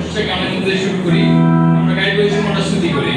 প্রশংসা গানের মধ্যে শুরু করি। আমরা গাইবো এই সময়টা স্তুতি করি।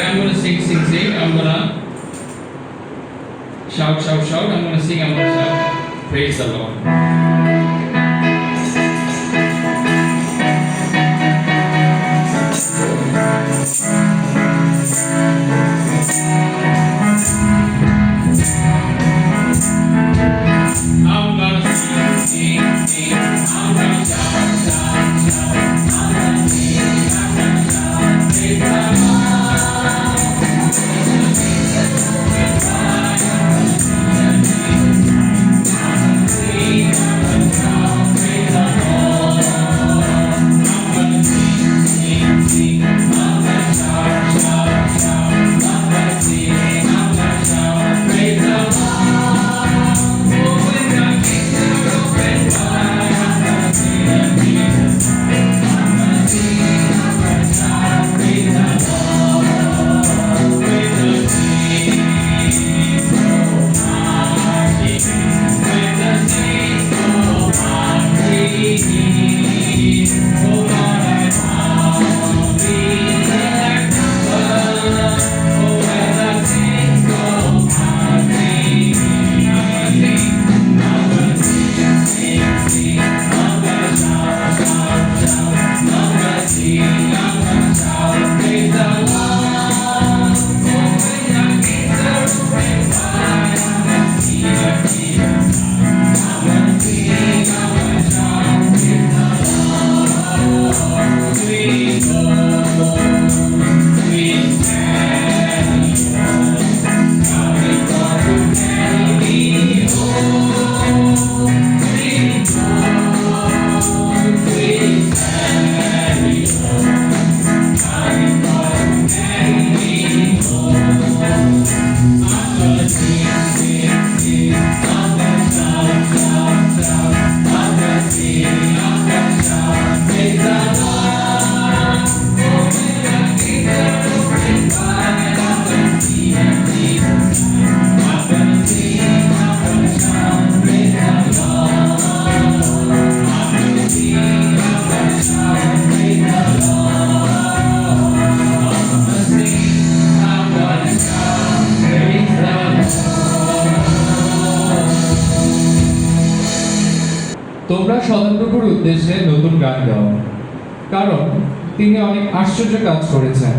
I'm going to sing. I'm going to shout. I'm going to sing, I'm going to shout. Praise the Lord. I'm gonna sing. I'm gonna shout. I'm gonna sing. Praise the Lord. I'm তোমরা সদাপ্রভুর উদ্দেশ্যে নতুন গান গাও, কারণ তিনি অনেক আশ্চর্য কাজ করেছেন।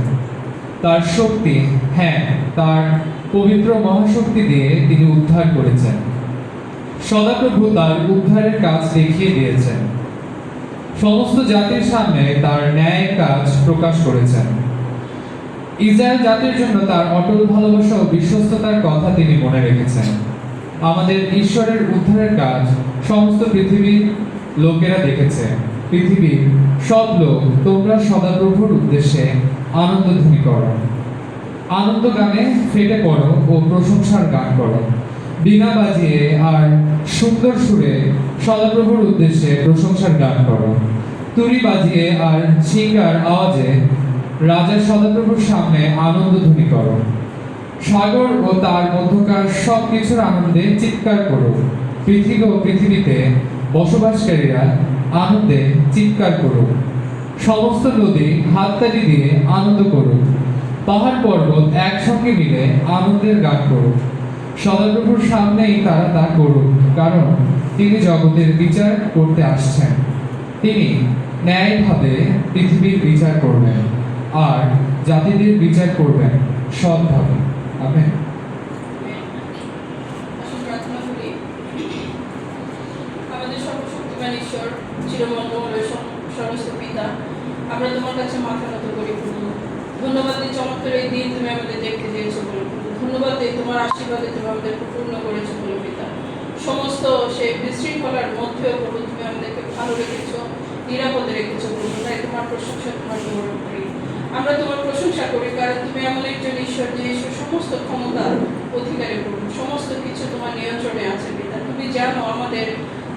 তার শক্তি, হ্যাঁ, তার পবিত্র মহাশক্তি দিয়ে তিনি উদ্ধার করেছেন। সদাপ্রভু তার উদ্ধারের কাজ দেখিয়ে দিয়েছেন। সমস্ত জাতির সামনে তার ন্যায় কাজ প্রকাশ করেছেন। ইসরায়েল জাতির জন্য তার অটল ভালোবাসা ও বিশ্বস্ততার কথা তিনি মনে রেখেছেন। আমাদের ঈশ্বরের উদ্ধারের কাজ সমস্ত পৃথিবীর লোকেরা দেখেছে। পৃথিবীর সব লোক, তোমরা সদাপ্রভুর উদ্দেশ্যে আনন্দধ্বনি করো, আনন্দ গানে ফেটে পড়ো ও প্রশংসার গান করো। বীণা বাজিয়ে আর সুন্দর সুরে সদাপ্রভুর উদ্দেশ্যে প্রশংসার গান করো। তুরি বাজিয়ে আর ছিঙ্গার আওয়াজে রাজা সদাপ্রভুর সামনে আনন্দধ্বনি করো। সাগর ও তার মধ্যকার সব কিছুর আনন্দে চিৎকার করো। পৃথিবী ও পৃথিবীতে বসবাসকারীরা আনন্দে চিৎকার করো। সমস্ত নদী হাততালি দিয়ে আনন্দ করো। পাহাড় পর্বত একসঙ্গে মিলে আনন্দের গান করো। সদাপ্রভুর সামনেই তারা তা করুক, কারণ তিনি জগতের বিচার করতে আসছেন। তিনি ন্যায়ভাবে পৃথিবীর বিচার করবেন আর জাতিদের বিচার করবেন সৎভাবে। আমেন। আসুন প্রার্থনা করি। আমাদের সর্বশক্তিমান ঈশ্বর, চিরমঙ্গলময় সমস্ত পিতা, আমরা তোমার কাছে মাথা নত করি প্রভু। ধন্যবাদ দিই চমৎকার এই দিন তুমি আমাদের দেখতে দিয়েছো বলে প্রভু। ধন্যবাদ দিই তোমার আশীর্বাদে তুমি আমাদের পূর্ণ করেছো বলে পিতা। সমস্ত সেই বিশৃঙ্খলার মধ্যেও প্রভু তুমি আমাদেরকে ভালো রেখেছো, নিরাপদে রেখেছো প্রভু। তাই তোমার প্রশংসা, তোমার গৌরব করি। আমরা তোমার প্রশংসা করি, কারণ তুমি এমন একজন ঈশ্বর যে ঈশ্বর সমস্ত ক্ষমতার অধিকারী প্রভু। সমস্ত কিছু তোমার নিয়ন্ত্রণে আছে পিতা। তুমি জানো আমাদের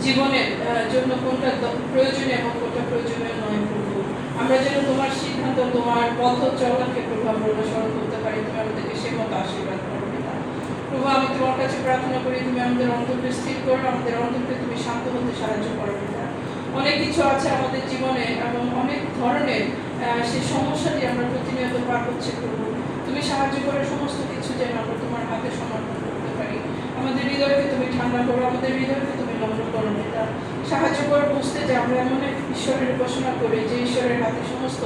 জীবনের জন্য কোনটা প্রয়োজনীয় এবং কোনটা প্রয়োজনীয় নয় প্রভু। আমরা যেন তোমার সিদ্ধান্ত, তোমার পথ চলাকে প্রভু আমরা অনুসরণ করতে পারি। তুমি আমাদেরকে সে মতো আশীর্বাদ করো পিতা। প্রভু, আমি তোমার কাছে প্রার্থনা করি, তুমি আমাদের অন্তরকে স্থির করো, আমাদের অন্তরকে তুমি শান্ত হতে সাহায্য করো পিতা। অনেক কিছু আছে আমাদের জীবনে এবং অনেক ধরনের সেই সমস্যা দিয়ে আমরা প্রতিনিয়ত পার হচ্ছে প্রভু। তুমি সাহায্য করে সমস্ত কিছু যেন আমরা তোমার হাতে সমর্পণ করতে পারি। আমাদের হৃদয়কে তুমি ঠান্ডা করো, আমাদের হৃদয়কে তুমি নম্র করো পিতা। সাহায্য করে বুঝতে যে আমরা এমন এক ঈশ্বরের উপাসনা করি যে ঈশ্বরের হাতে সমস্ত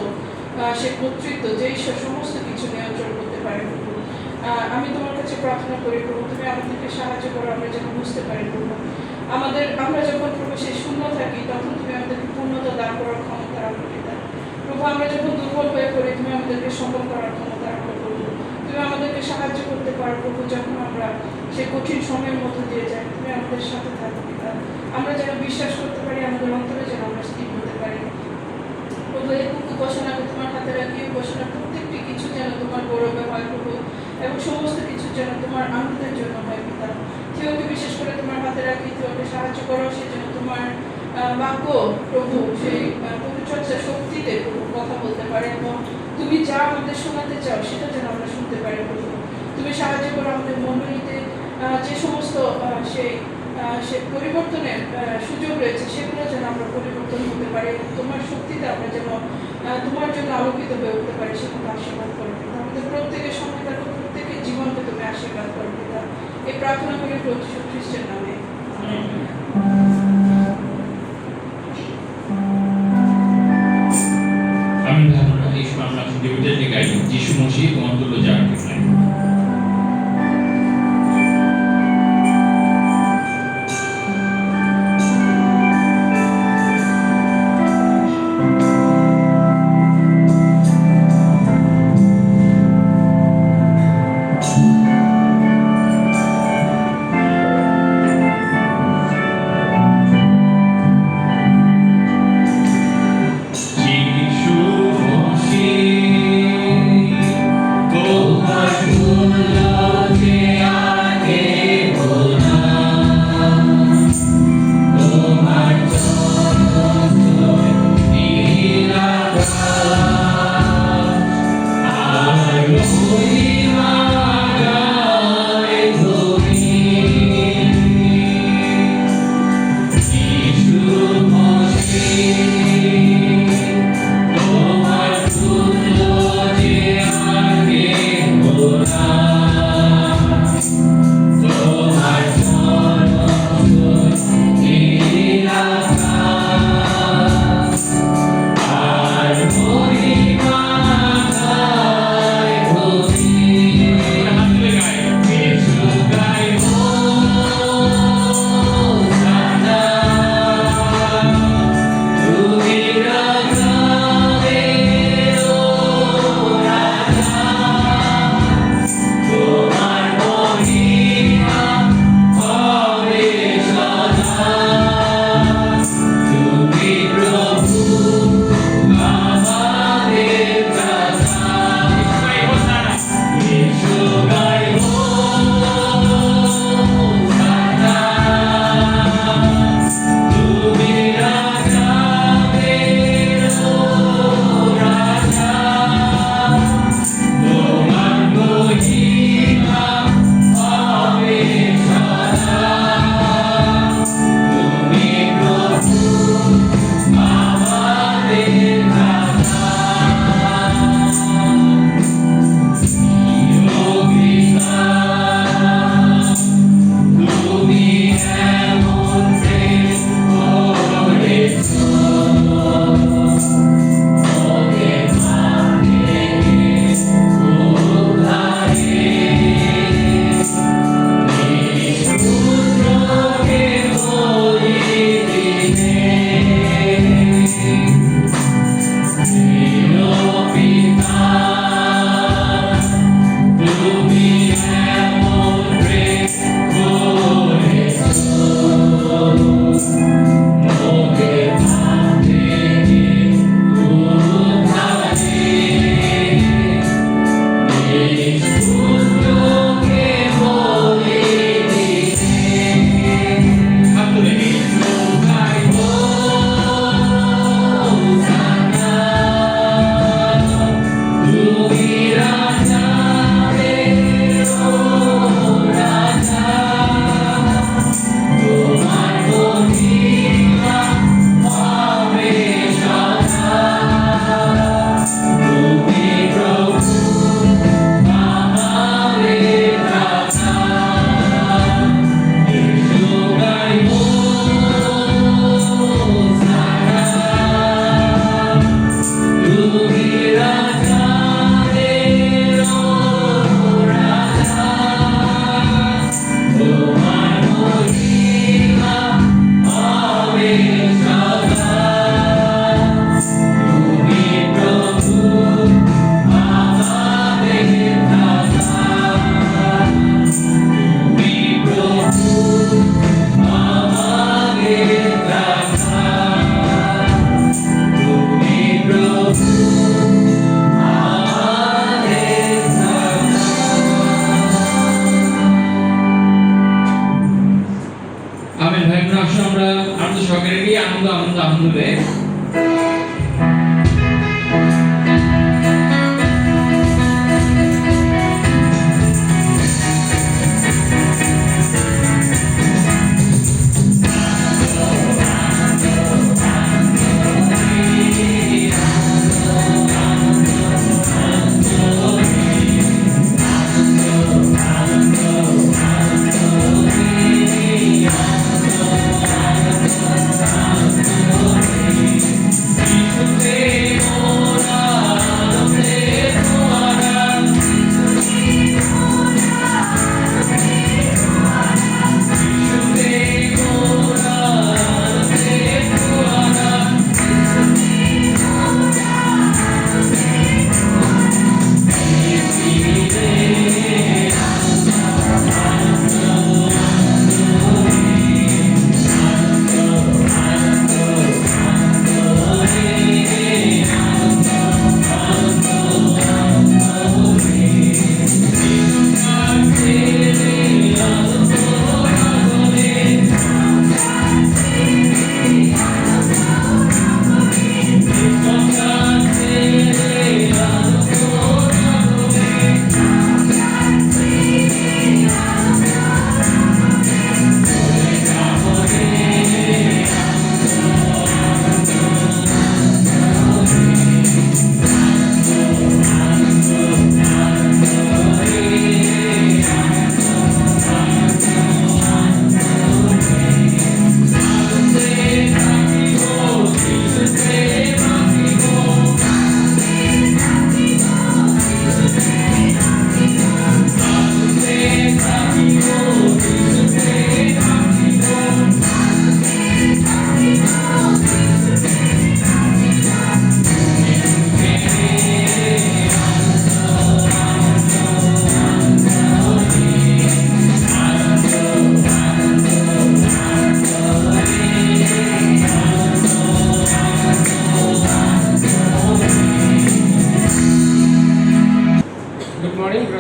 সে কর্তৃত্ব, যে ঈশ্বর সমস্ত কিছু নিয়ন্ত্রণ করতে পারে প্রভু। আমি তোমার কাছে প্রার্থনা করি প্রভু, তুমি আমাদেরকে সাহায্য করো, আমরা যেন বুঝতে পারি প্রভু। আমরা যখন প্রভু সেই শূন্য থাকি, তখন তুমি আমাদেরকে পূর্ণতা দান করার ক্ষমতা রাখো পিতা। প্রভু, আমরা যখন দুর্বল হয়ে পড়ি, তুমি আমাদেরকে সবল করার ক্ষমতা রাখো প্রভু। তুমি আমাদেরকে সাহায্য করতে পারো প্রভু, যখন আমরা সেই কঠিন সময়ের মধ্য দিয়ে যাই, তুমি আমাদের সাথে থাকো পিতা। আমরা যেন বিশ্বাস করতে পারি, আমাদের অন্তরে যেন আমরা স্থির হতে পারি প্রভু। এই উপাসনাকে তোমার হাতে রাখি, উপাসনা প্রত্যেকটি কিছু যেন তোমার গৌরবে হয় প্রভু, এবং সমস্ত কিছু যেন তোমার আনন্দের জন্য হয় পিতা। থিওকে বিশেষ করে তোমার হাতে রাখি, থিওকে সাহায্য করো, সে যেন তোমার বাক্য প্রভু সেই পবিত্রতা শক্তিতে প্রভু কথা বলতে পারে, এবং তুমি যা আমাদের শোনাতে চাও সেটা যেন আমরা শুনতে পারি প্রভু। তুমি সাহায্য করো আমাদের মণ্ডলীতে যে সমস্ত সে পরিবর্তনের সুযোগ রয়েছে, সেগুলো যেন আমরা পরিবর্তন হতে পারি, এবং তোমার শক্তিতে আমরা যেন তোমার জন্য আলোকিত হয়ে উঠতে পারি, সেখানে আশীর্বাদ করো পিতা। আমাদের প্রত্যেকের সঙ্গে থাকো, প্রত্যেকের জীবনকে তুমি আশীর্বাদ করো পিতা। এই প্রার্থনা করি প্রভু যীশু খ্রিস্টের নামে। আমি ধারণা এই সময় আমরা ডিভিডেন্টে গাই যিশু মসিহ তোমার তুল্য যার ঠিক নাই। যিশু মসিহ তোমার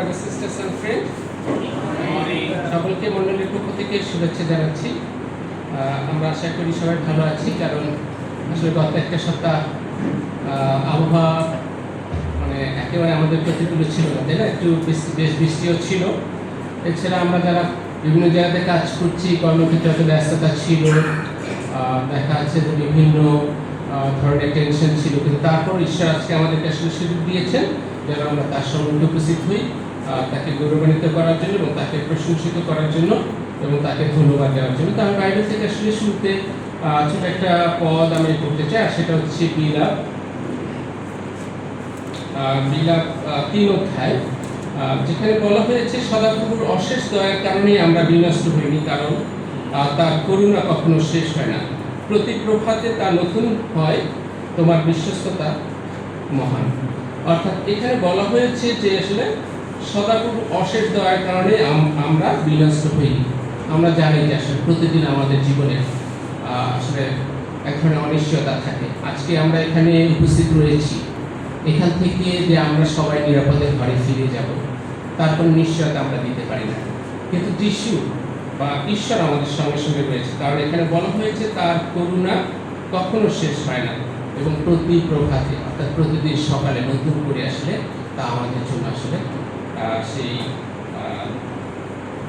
ব্রাদার সিস্টার্স অ্যান্ড ফ্রেন্ড, সকলকে মণ্ডলীর পক্ষ থেকে শুভেচ্ছা জানাচ্ছি। আমরা আশা করি সবাই ভালো আছি, কারণ আসলে গত একটা সপ্তাহ আবহাওয়া মানে একেবারে আমাদের প্রতিকূলে ছিল না, তাই না? একটু বেশ বৃষ্টিও ছিল। এছাড়া আমরা যারা বিভিন্ন জায়গাতে কাজ করছি, কর্মক্ষেত্রে এত ব্যস্ততা ছিল, দেখা যাচ্ছে যে বিভিন্ন ধরনের টেনশন ছিল, কিন্তু তারপর ঈশ্বর আজকে আমাদেরকে আসলে সুযোগ দিয়েছেন যেন আমরা তার সম্মুখে উপস্থিত হই, তাকে গৌরবান্বিত করার জন্য এবং তাকে প্রশংসিত করার জন্য এবং তাকে ধন্যবাদ দেওয়ার জন্য। তো আমি বাইবেল থেকে আসলে শুরুতে ছোট একটা পদ আমি করতে চাই, আর সেটা হচ্ছে বিলাপ 3 অধ্যায়, যেখানে বলা হয়েছে সদাপ্রভুর অশেষ দয়ার কারণেই আমরা বিনষ্ট হইনি, কারণ তার করুণা কখনো শেষ হয় না। প্রতি প্রভাতে তা নতুন হয়, তোমার বিশ্বস্ততা মহান। অর্থাৎ এখানে বলা হয়েছে যে আসলে সদাপ্রভুর অশেষ দয়ার কারণে আমরা বিনষ্ট হইনি। আমরা জানি যে আসলে প্রতিদিন আমাদের জীবনে আসলে এক ধরনের অনিশ্চয়তা থাকে। আজকে আমরা এখানে উপস্থিত রয়েছি, এখান থেকে যে আমরা সবাই নিরাপদে ঘরে ফিরে যাব তার কোনো নিশ্চয়তা আমরা দিতে পারি না, কিন্তু যিশু বা ঈশ্বর আমাদের সঙ্গে সঙ্গে রয়েছে, কারণ এখানে বলা হয়েছে তার করুণা কখনো শেষ হয় না এবং প্রতি প্রভাতে অর্থাৎ প্রতিদিন সকালে নতুন করে আসলে তা আমাদের জন্য আসলে সেই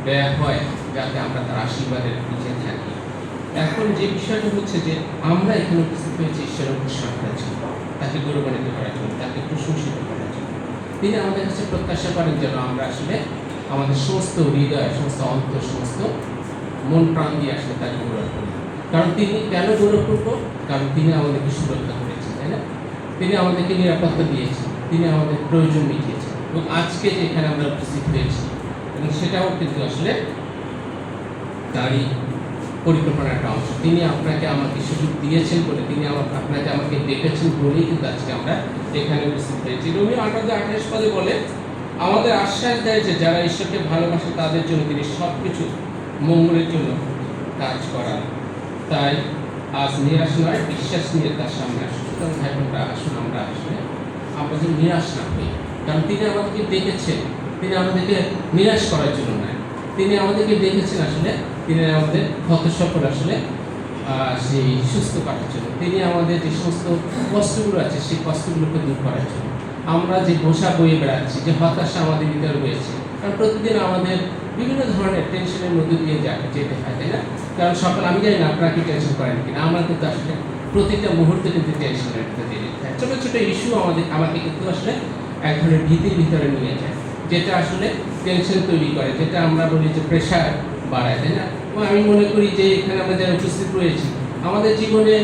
দেয়া হয়, যাতে আমরা তার আশীর্বাদের নিচে থাকি। এখন যে বিষয়টা হচ্ছে যে আমরা এখানে উপস্থিত হয়েছি ঈশ্বরের ঘোষণা করার জন্য, তাকে গৌরবান্বিত করার জন্য, তাকে প্রশংসিত করার জন্য। তিনি আমাদের কাছে প্রত্যাশা করেন যেন আমরা আসলে আমাদের সমস্ত হৃদয়, সমস্ত অন্তর, সমস্ত মন প্রাণ দিয়ে আসলে তাকে গৌরব করি। কারণ তিনি কেন গৌরব করব? কারণ তিনি আমাদেরকে সুরক্ষা করেছেন, তাই না? তিনি আমাদেরকে নিরাপত্তা দিয়েছেন, তিনি আমাদের প্রয়োজন মিটিয়েছেন, এবং আজকে যে এখানে আমরা উপস্থিত হয়েছি এবং সেটাও কিন্তু আসলে তারই পরিকল্পনার একটা অংশ। তিনি আপনাকে আমাকে সুযোগ দিয়েছেন বলে, তিনি আপনাকে আমাকে ডেকেছেন বলেই কিন্তু আজকে আমরা এখানে উপস্থিত হয়েছি। রোমীয় 8:28 পদে বলে, আমাদের আশ্বাস দেয় যে যারা ঈশ্বরকে ভালোবাসে তাদের জন্য তিনি সব কিছু মঙ্গলের জন্য কাজ করান। তাই আজ নিরাশ নয়, বিশ্বাস নিয়ে তার সামনে আসুন। সুতরাং ভাই বোনরা, আসুন আমরা আসলে আমরা যেন নিরাশ না হই, কারণ তিনি আমাদেরকে ডেকেছেন, তিনি আমাদেরকে নিরাশ করার জন্য নয়, তিনি আমাদেরকে ডেকেছেন আসলে তিনি আমাদের ক্ষত সকল আসলে সেই সুস্থ করার জন্য, তিনি আমাদের যে সমস্ত কষ্টগুলো আছে সেই কষ্টগুলোকে দূর করার জন্য। আমরা যে বোঝা বয়ে বেড়াচ্ছি, যে হতাশা আমাদের ভিতরে রয়েছে, কারণ প্রতিদিন আমাদের বিভিন্ন ধরনের টেনশনের মধ্যে দিয়ে যেতে হয়, তাই না? কারণ সকাল আমি জানি না আপনারা কি টেনশন করেন কিনা, আমরা কিন্তু আসলে প্রতিটা মুহূর্তে কিন্তু টেনশনের ভিতরে দিয়ে যেতে হয়। ছোটো ছোটো ইস্যু আমাকে কিন্তু আসলে এক ধরনের ভীতির ভিতরে নিয়ে যায়, যেটা আসলে টেনশন তৈরি করে, যেটা আমরা বলি যে প্রেশার বাড়ায়, তাই না? আমি মনে করি যে এখানে আমরা যারা উপস্থিত রয়েছি আমাদের জীবনে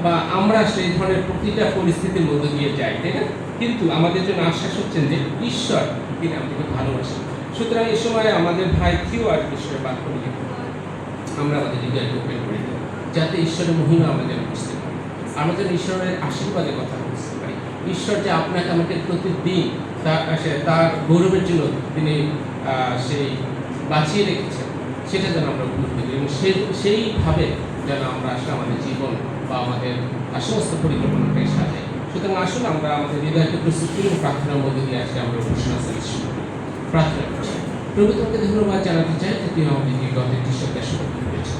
বা আমরা আসলে এই ধরনের প্রতিটা পরিস্থিতির মধ্যে দিয়ে যাই, তাই না? কিন্তু আমাদের জন্য আশ্বাস হচ্ছেন যে ঈশ্বর তিনি আমাদেরকে ভালোবাসেন। সুতরাং এই সময় আমাদের ভাই থিও আর ঈশ্বরের বাক্য নিয়ে আমরা আমাদের হৃদয়কে ওপেন করে দিই, যাতে ঈশ্বরের মহিমা আমাদের বুঝতে পারি, আমরা যেন ঈশ্বরের আশীর্বাদের কথা বুঝতে পারি। ঈশ্বর যে আপনাকে আমাকে প্রতিদিন তার গৌরবের জন্য তিনি সেই বাঁচিয়ে রেখেছেন, সেটা যেন আমরা উপলব্ধি করি এবং সেইভাবে যেন আমরা আসলে আমাদের জীবন বা আমাদের সমস্ত পরিকল্পনাটাই সাজাই। সুতরাং আসুন আমরা আমাদের হৃদয়কে প্রস্তুত করি এবং প্রার্থনার মধ্যে দিয়ে আসলে আমরা ঘোষণা শুরু করি। প্রার্থনা করছি। প্রভু, তোমাকে ধন্যবাদ জানাতে চাই যে তুমি আমাদেরকে গত একটি সপ্তাহে সুরক্ষা করেছো।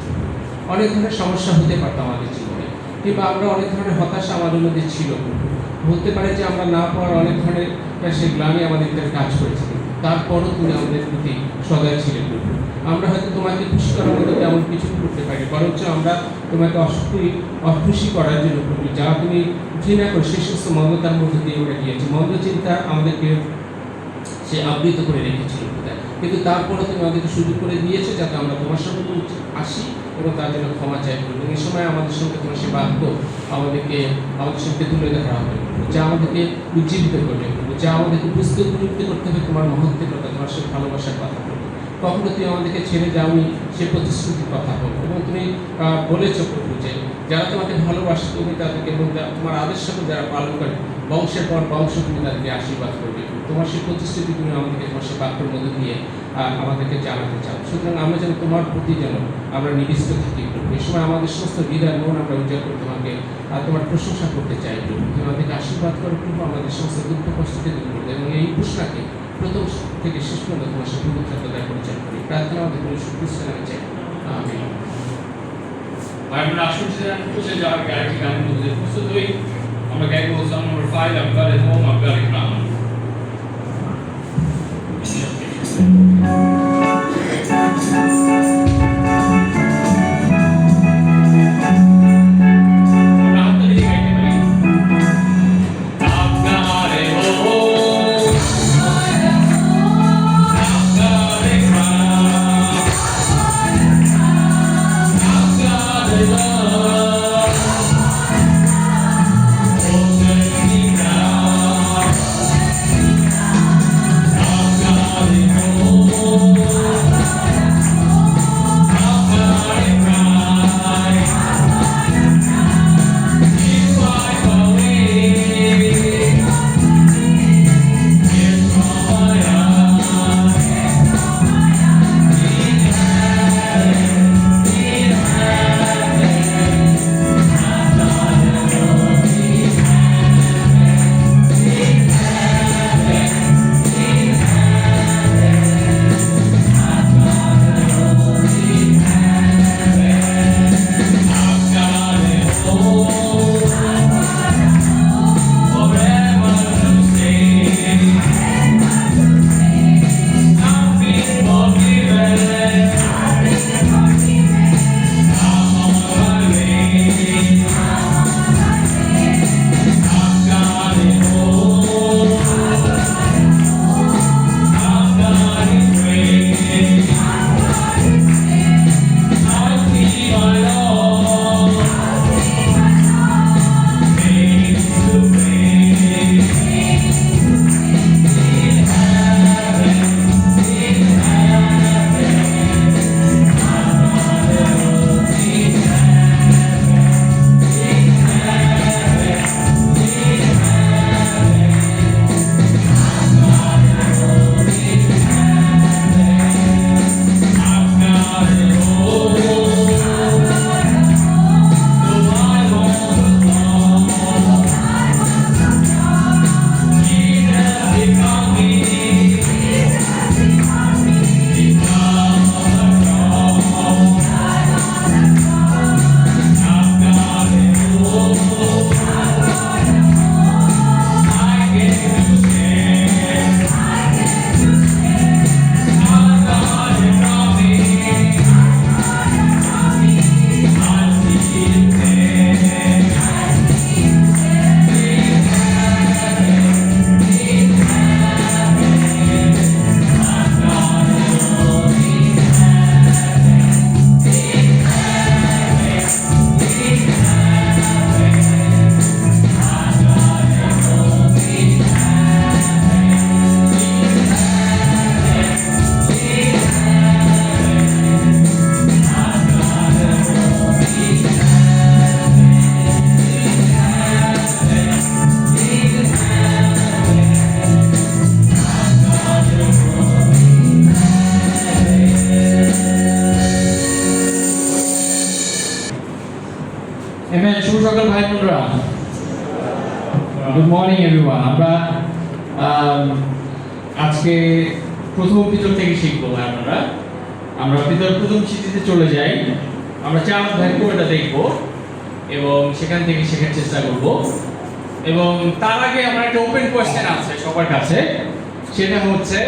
অনেক ধরনের সমস্যা হতে পারতো আমাদের জীবনে, কিংবা আমরা অনেক ধরনের হতাশা আমাদের মধ্যে ছিল, বলতে পারে যে আমরা না পাওয়ার অনেক ধরনের সেই গ্লানি আমাদের ভিতরে কাজ করেছে, তারপরও তুমি আমাদের প্রতি সদয় ছিলেন প্রভু। আমরা হয়তো তোমাকে খুশি করার মতো তেমন কিছু করতে পারি, বরঞ্চ আমরা তোমাকে অখুশি করার জন্য প্রভু যা তুমি ঘৃণা করে সেই সমস্ত মন্দতার মধ্যে দিয়ে ওরা গিয়েছে। মন্দ চিন্তা আমাদেরকে সে আবৃত করে রেখেছিল, কিন্তু তারপরে তুমি আমাদেরকে সুযোগ করে দিয়েছে যাতে আমরা তোমার সঙ্গে আসি এবং তার জন্য ক্ষমা চাই। এবং এই সময় আমাদের সঙ্গে তোমার সে বাক্য আমাদের সঙ্গে তুলে ধরা হবে, যা আমাদেরকে উজ্জীবিত করবে, যা আমাদেরকে বুঝতে উপলব্ধি করতে হবে তোমার মহত্বের কথা, তোমার সে ভালোবাসার কথা বলবে। কখনো তুমি আমাদেরকে ছেড়ে যাওনি সে প্রতিশ্রুতির কথা বলবে, এবং তুমি বলেছ প্রভু যে যারা তোমাকে ভালোবাসে তুমি তাদেরকে এবং তোমার আদেশকে যারা পালন করে বংশের পর বংশ তুমি তাদেরকে আশীর্বাদ করবে। তোমার সেই প্রতিশ্রুতি তুমি আমাদেরকে তোমার সে বাক্যের মধ্যে দিয়ে আমাদেরকে জানাতে চাও। সুতরাং আমরা যেন তোমার প্রতি যেন আমরা নিবিষ্ট থাকি প্রভু। এই সময় আমাদের সমস্ত হৃদয় মন আমরা উজ্জ্বল করে তোমাকে তোমার প্রশংসা করতে চাই প্রভু। তুমি আমাদেরকে আশীর্বাদ করো প্রভু, আমাদের সমস্ত দুঃখ কষ্টকে দূর করে দেয় এবং এই ঘোষণাকে প্রথম থেকে শেষ পর্যন্ত তোমার সাথে পবিত্রতায় পরিচয় করি। প্রার্থনা আমাদের প্রভু যীশু খ্রিস্টের নামে চাই, আমিন। ভাই বোনেরা, আসুন পৌঁছে যাওয়ার আগে আরেকটি গানের মধ্যে প্রস্তুত হই। আমরা গাইবো song number 5, I've got it home, I've got it now. আমরা হাততালি দিয়ে গাইতে পারি। I've got it home, I've got it now, I've got it love, open me now, I've got it home, I've got it right, it's wipe away, it's from my eyes, I've got it home, forever to stay, I've been forgiven, I'm on my way, I've got it home, I've got it great, I see my Lord face to face, in heaven, I've got it home, though I was alone, Jesus become me, because of the cross, I've got it home, I get to stand, I've got it from me, I see it there, I've got it home, Amen. শুভ সকাল ভাই বোনরা। Good morning everyone. আমরা আজকে প্রথম পিতর থেকে শিখবো ভাই বোনরা। আমরা পিতর প্রথম চিঠিতে চলে যাই। আমরা 4 অধ্যায় পুরোটা দেখব এবং সেখান থেকে শেখার চেষ্টা করব। এবং তার আগে আমার একটা ওপেন কোয়েশ্চেন আছে সবার কাছে, সেটা হচ্ছে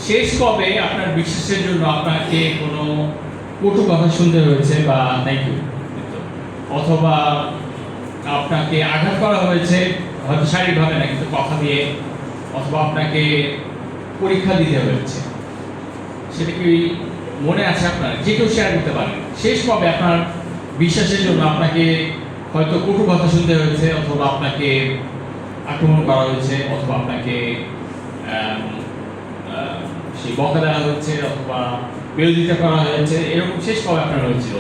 শেষ কবে আপনার বিশ্বাসের জন্য আপনাকে কোনো কটু কথা শুনতে হয়েছে বা থ্যাংক ইউ, অথবা আপনাকে আঘাত করা হয়েছে, হয়তো শারীরিকভাবে না কিন্তু কথা দিয়ে, অথবা আপনাকে পরীক্ষা দিতে হয়েছে, সেটা কি মনে আছে আপনার? যে কেউ শেয়ার করতে পারেন। শেষ কবে আপনার বিশ্বাসের জন্য আপনাকে হয়তো কটু কথা শুনতে হয়েছে, অথবা আপনাকে আক্রমণ করা হয়েছে, অথবা আপনাকে সেই বকা দেওয়া হয়েছে, অথবা বিরোধিতা করা হয়েছে, এরকম শেষ কবে আপনার হয়েছিল?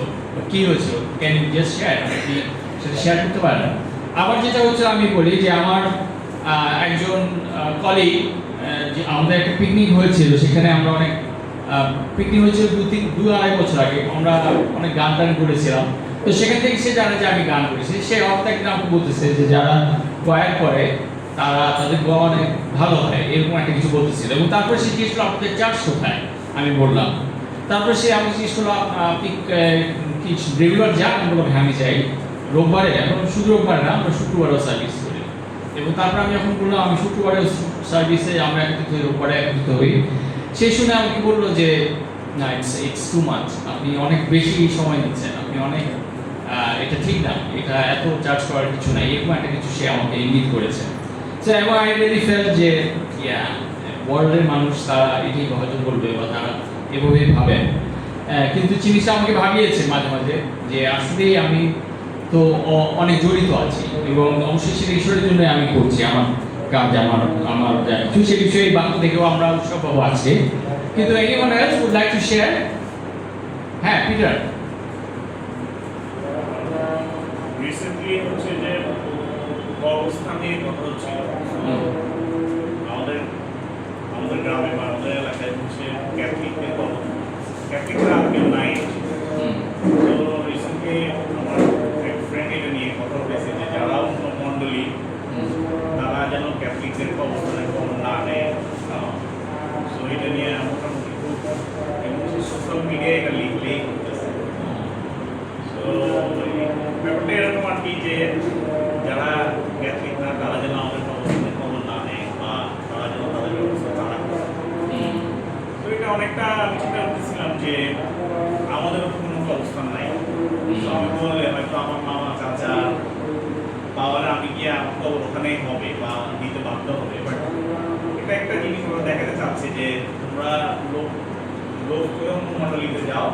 কি হয়েছিল? Can you just share? আপনি কি সেটা শেয়ার করতে পারেন? আবার যেটা হচ্ছে, আমি বলি যে আমার একজন কলিগ, যে আমাদের একটা পিকনিক হয়েছিল, সেখানে আমরা অনেক পিকনিক হয়েছিল 2-2.5 বছর আগে, আমরা অনেক গান টান করেছিলাম। তো সেখান থেকে সে জানে যে আমি গান করেছি। সে হঠাৎ একদিন আমাকে বলতেছে যে যারা কোয়ার করে তারা তাদের দোয়া অনেক ভালো হয়, এরকম একটা কিছু বলতেছিল। এবং তারপরে সে জিজ্ঞেস করলো আপনাদের চার্চ কোথায়, আমি বললাম। তারপরে সে আমি জিজ্ঞেস করলো আপনি কি রেগুলার যান, আমি বললাম হ্যাঁ আমি যাই রোববারে, এখন শুধু রোববারে না, আমরা শুক্রবারেও সার্ভিস করি। এবং তারপর আমি যখন বললাম আমি শুক্রবারের সার্ভিসে আমরা একত্রিত হই, রোববারে একত্রিত হই, সে শুনে আমাকে বললো যে না ইটস টু মাচ, আপনি অনেক বেশি সময় নিচ্ছেন, আপনি অনেক এটা ঠিক না, এটা এত চার্জ করার কিছু নাই, এরকম একটা কিছু সে আমাকে ইঙ্গিত করেছে। সো এবং আই রিয়েলি ফেল যে ওয়ার্ল্ডের মানুষ তারা এটাই হয়তো বলবে বা তারা এভাবেই ভাবে। কিন্তু জিনিসটা আমাকে ভাবিয়েছে মাঝে মাঝে যে আসলেই আমি তো অনেক জড়িত আছি, এবং অবশ্যই সেটা ঈশ্বরের জন্য আমি করছি আমার কাজ, আমার সে বিষয়ে বাক্য থেকেও আমরা উৎসব আছে। কিন্তু anyone else would like to share? হ্যাঁ পিটার। রিসেন্টলি হচ্ছে যে কর্মস্থানে কথা হচ্ছিল আমাদের গ্রামে বা আমাদের এলাকায় হচ্ছে ক্যাথলিকরা কেউ নাই। তো রিসেন্টলি আমার এক ফ্রেন্ড এটা নিয়ে কথা হয়েছে যে যারা অন্য মণ্ডলী তারা যেন ক্যাথলিকদের কবরস্থানের খবর না নেয়। সো এটা নিয়ে মোটামুটি খুব সোশ্যাল মিডিয়ায় এটা লিখলেই করতেছে। তো ব্যাপারটা এরকম আর কি যে যারা ক্যাথলিক না তারা যেন আমাদের কবরস্থানের খবর না নেয় বা তারা যেন তাদের ব্যবস্থা তারা করে। তো এটা অনেকটা আমি চিন্তা করতেছিলাম যে আমাদেরও তো কোনো কবরস্থান নাই। তো আমি বললে হয়তো আমার মামা চাচা বাবারা আমি গিয়ে আমার কবর ওখানেই হবে বা দিতে বাধ্য হবে। বাট এটা একটা জিনিস ওরা দেখাতে চাচ্ছে যে তোমরা লোক মন্ডলীতে যাও,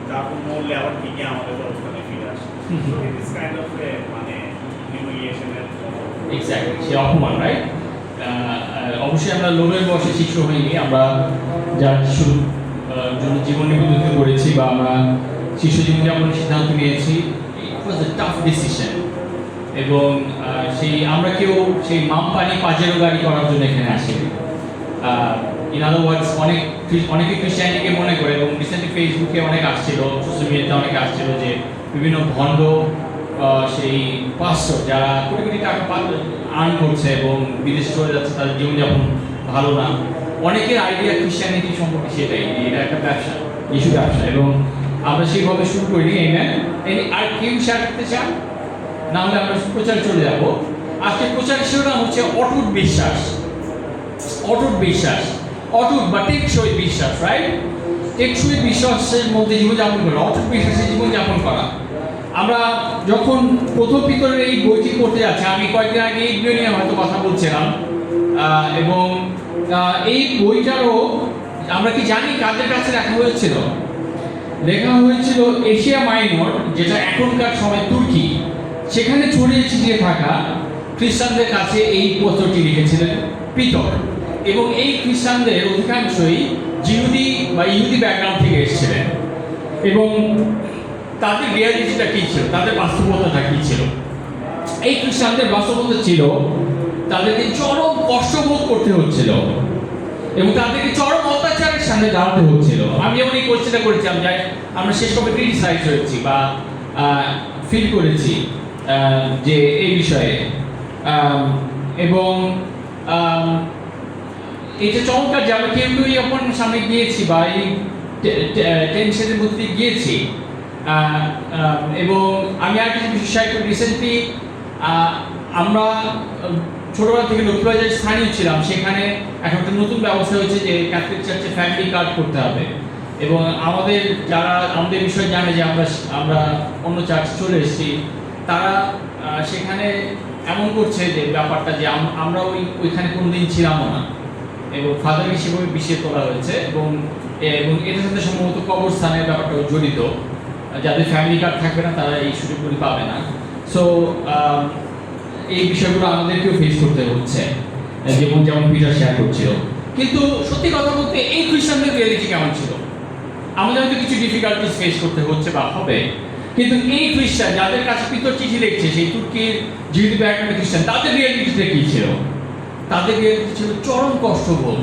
তারপর মরলে আবার ঠিকই আমাদের কবরস্থানে ফিরে আসে। So it is kind of a মানে humiliation-এর এক্স্যাক্টলি, সে অপমান, রাইট? অবশ্যই আমরা লোভের বশে শিশু হইনি, আমরা যার শিশুর জন্য জীবন নিবেদিত করেছি বা আমরা শিশু জীবনযাপনের সিদ্ধান্ত নিয়েছি, ইট ওয়াজ এ টাফ ডিসিশন। এবং সেই আমরা কেউ সেই মামপানি পাজেরো গাড়ি করার জন্য এখানে আসি। ইন আদার ওয়ার্ডস অনেকে ক্রিশ্চিয়ানিটিকে মনে করে, এবং রিসেন্টলি ফেসবুকে অনেক আসছিল, সোশ্যাল মিডিয়াতে অনেক আসছিল যে বিভিন্ন ভণ্ড সেই পাস্টর যারা কোটি কোটি টাকা আর্ন করছে এবং বিদেশে চলে যাচ্ছে, তাদের জীবনযাপন ভালো না। অনেকের আইডিয়া ক্রিশ্চিয়ানিটি সম্পর্কে সেটাই, এটা একটা ব্যবসা, ইস্যু ব্যবসা। এবং আমরা সেইভাবে শুরু করিনি। আর কেউ শেয়ার করতে চান? না হলে আমরা প্রচার চলে যাব। আজকে প্রচারের শিরোনাম হচ্ছে অটুট বিশ্বাস। অটুট বিশ্বাস, অটুট বা টেকসই বিশ্বাস, রাইট? টেকসই বিশ্বাসের মধ্যে জীবনযাপন করা, অটুট বিশ্বাসে জীবনযাপন করা। আমরা যখন প্রথম পিতরের এই বইটি পড়তে যাচ্ছি, আমি কয়েকদিন আগে এই বই নিয়ে হয়তো কথা বলছিলাম, এবং এই বইটারও আমরা কি জানি কাদের কাছে লেখা হয়েছিল? লেখা হয়েছিল এশিয়া মাইনর, যেটা এখনকার সময় তুর্কি, সেখানে ছড়িয়ে ছিটিয়ে থাকা খ্রিস্টানদের কাছে এই পত্রটি লিখেছিলেন পিতর। এবং এই খ্রিস্টানদের অধিকাংশই ইহুদি ব্যাকগ্রাউন্ড থেকে এসেছিলেন। এবং তাদের রিয়ালিটিটা কী ছিল, তাদের বাস্তবতাটা কী ছিল? এই খ্রিস্টানদের বাস্তবতা ছিল তাদেরকে চরম কষ্টভোগ করতে হচ্ছিল এবং তাদেরকে চরম অত্যাচারের সামনে দাঁড়াতে হচ্ছিল। আমি যেমন এই কোশ্চেনটা করেছিলাম যে আমরা শেষ কবে ক্রিটিসাইজ হয়েছি বা ফিল করেছি যে এই বিষয়ে, এবং এটা চমৎকার যে আমরা কেউ যখন সামনে গিয়েছি বা এই টেনশনের মধ্যে গিয়েছি। এবং আমি আর কিছু বিষয় রিসেন্টলি আমরা ছোটবেলা থেকে লক্ষ্মীবাজারের স্থানীয় ছিলাম, সেখানে এখন একটা নতুন ব্যবস্থা হয়েছে যে ক্যাথলিক চার্চে ফ্যামিলি কার্ড করতে হবে। এবং আমাদের বিষয় জানে যে আমরা অন্য চার্চে চলে এসেছি, তারা সেখানে এমন করছে যে ব্যাপারটা যে আমরা ওইখানে কোনোদিন ছিলামও না, এবং ফাদারকে সেভাবে বিষয়ে তোলা হয়েছে। এবং এটার সাথে সম্ভবত কবরস্থানের ব্যাপারটাও জড়িত, যাদের ফ্যামিলি কার্ড থাকবে না তারা এই সুযোগগুলি পাবে না। সো এই বিষয়গুলো আমাদেরকেও ফেস করতে হচ্ছে, যেমন পিটার শেয়ার করছিল। কিন্তু সত্যি কথা বলতে এই খ্রিস্টানদের রিয়েলিটি কেমন ছিল? আমাদের হয়তো কিছু ডিফিকাল্টিস ফেস করতে হচ্ছে বা হবে, কিন্তু এই খ্রিস্টান যাদের কাছে পিতর চিঠি লিখছে, সেই তুর্কির জিহুদি ব্যাকগ্রাউন্ডের খ্রিস্টান, তাদের রিয়েলিটিটা কী ছিল? তাদের রিয়েলিটি ছিল চরম কষ্টভোগ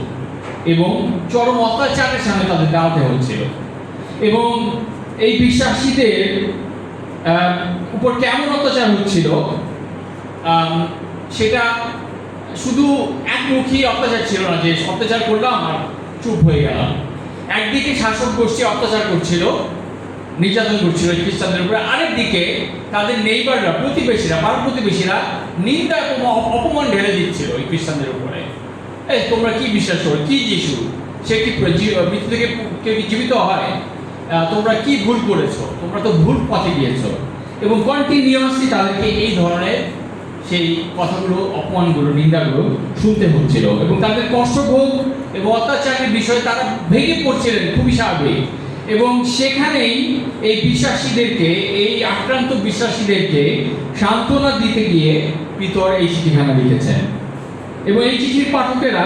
এবং চরম অত্যাচারের সামনে তাদের দাঁড়াতে হচ্ছিল। এবং এই বিশ্বাসীদের উপর কেমন অত্যাচার হচ্ছিল সেটা শুধু একমুখী অত্যাচার ছিল না যে অত্যাচার করলাম আর চুপ হয়ে গেলাম। একদিকে শাসক গোষ্ঠী অত্যাচার করছিল, নির্যাতন করছিল খ্রিস্টানদের উপরে, আরেকদিকে তাদের নেইবাররা, প্রতিবেশীরা, পাড়া প্রতিবেশীরা নিন্দা এবং অপমান ঢেলে দিচ্ছিল এই খ্রিস্টানদের উপরে। এই তোমরা কি বিশ্বাস করো, কি যিশু, সে কি মৃত্যু থেকে কেউ কি জীবিত হয়? তোমরা কি ভুল করেছো, তোমরা তো ভুল পথে গিয়েছো। এবং কন্টিনিউয়াসলি তাদেরকে এই ধরনের সেই কথাগুলো, অপমানগুলো, নিন্দাগুলো শুনতে হচ্ছিল এবং তাদের কষ্টভোগ এবং অত্যাচারের বিষয়ে তারা ভেঙে পড়ছিলেন, খুবই স্বাভাবিক। এবং সেখানেই এই বিশ্বাসীদেরকে, এই আক্রান্ত বিশ্বাসীদেরকে সান্ত্বনা দিতে গিয়ে পিতর এই চিঠিখানা লিখেছেন। এবং এই চিঠির পাঠকেরা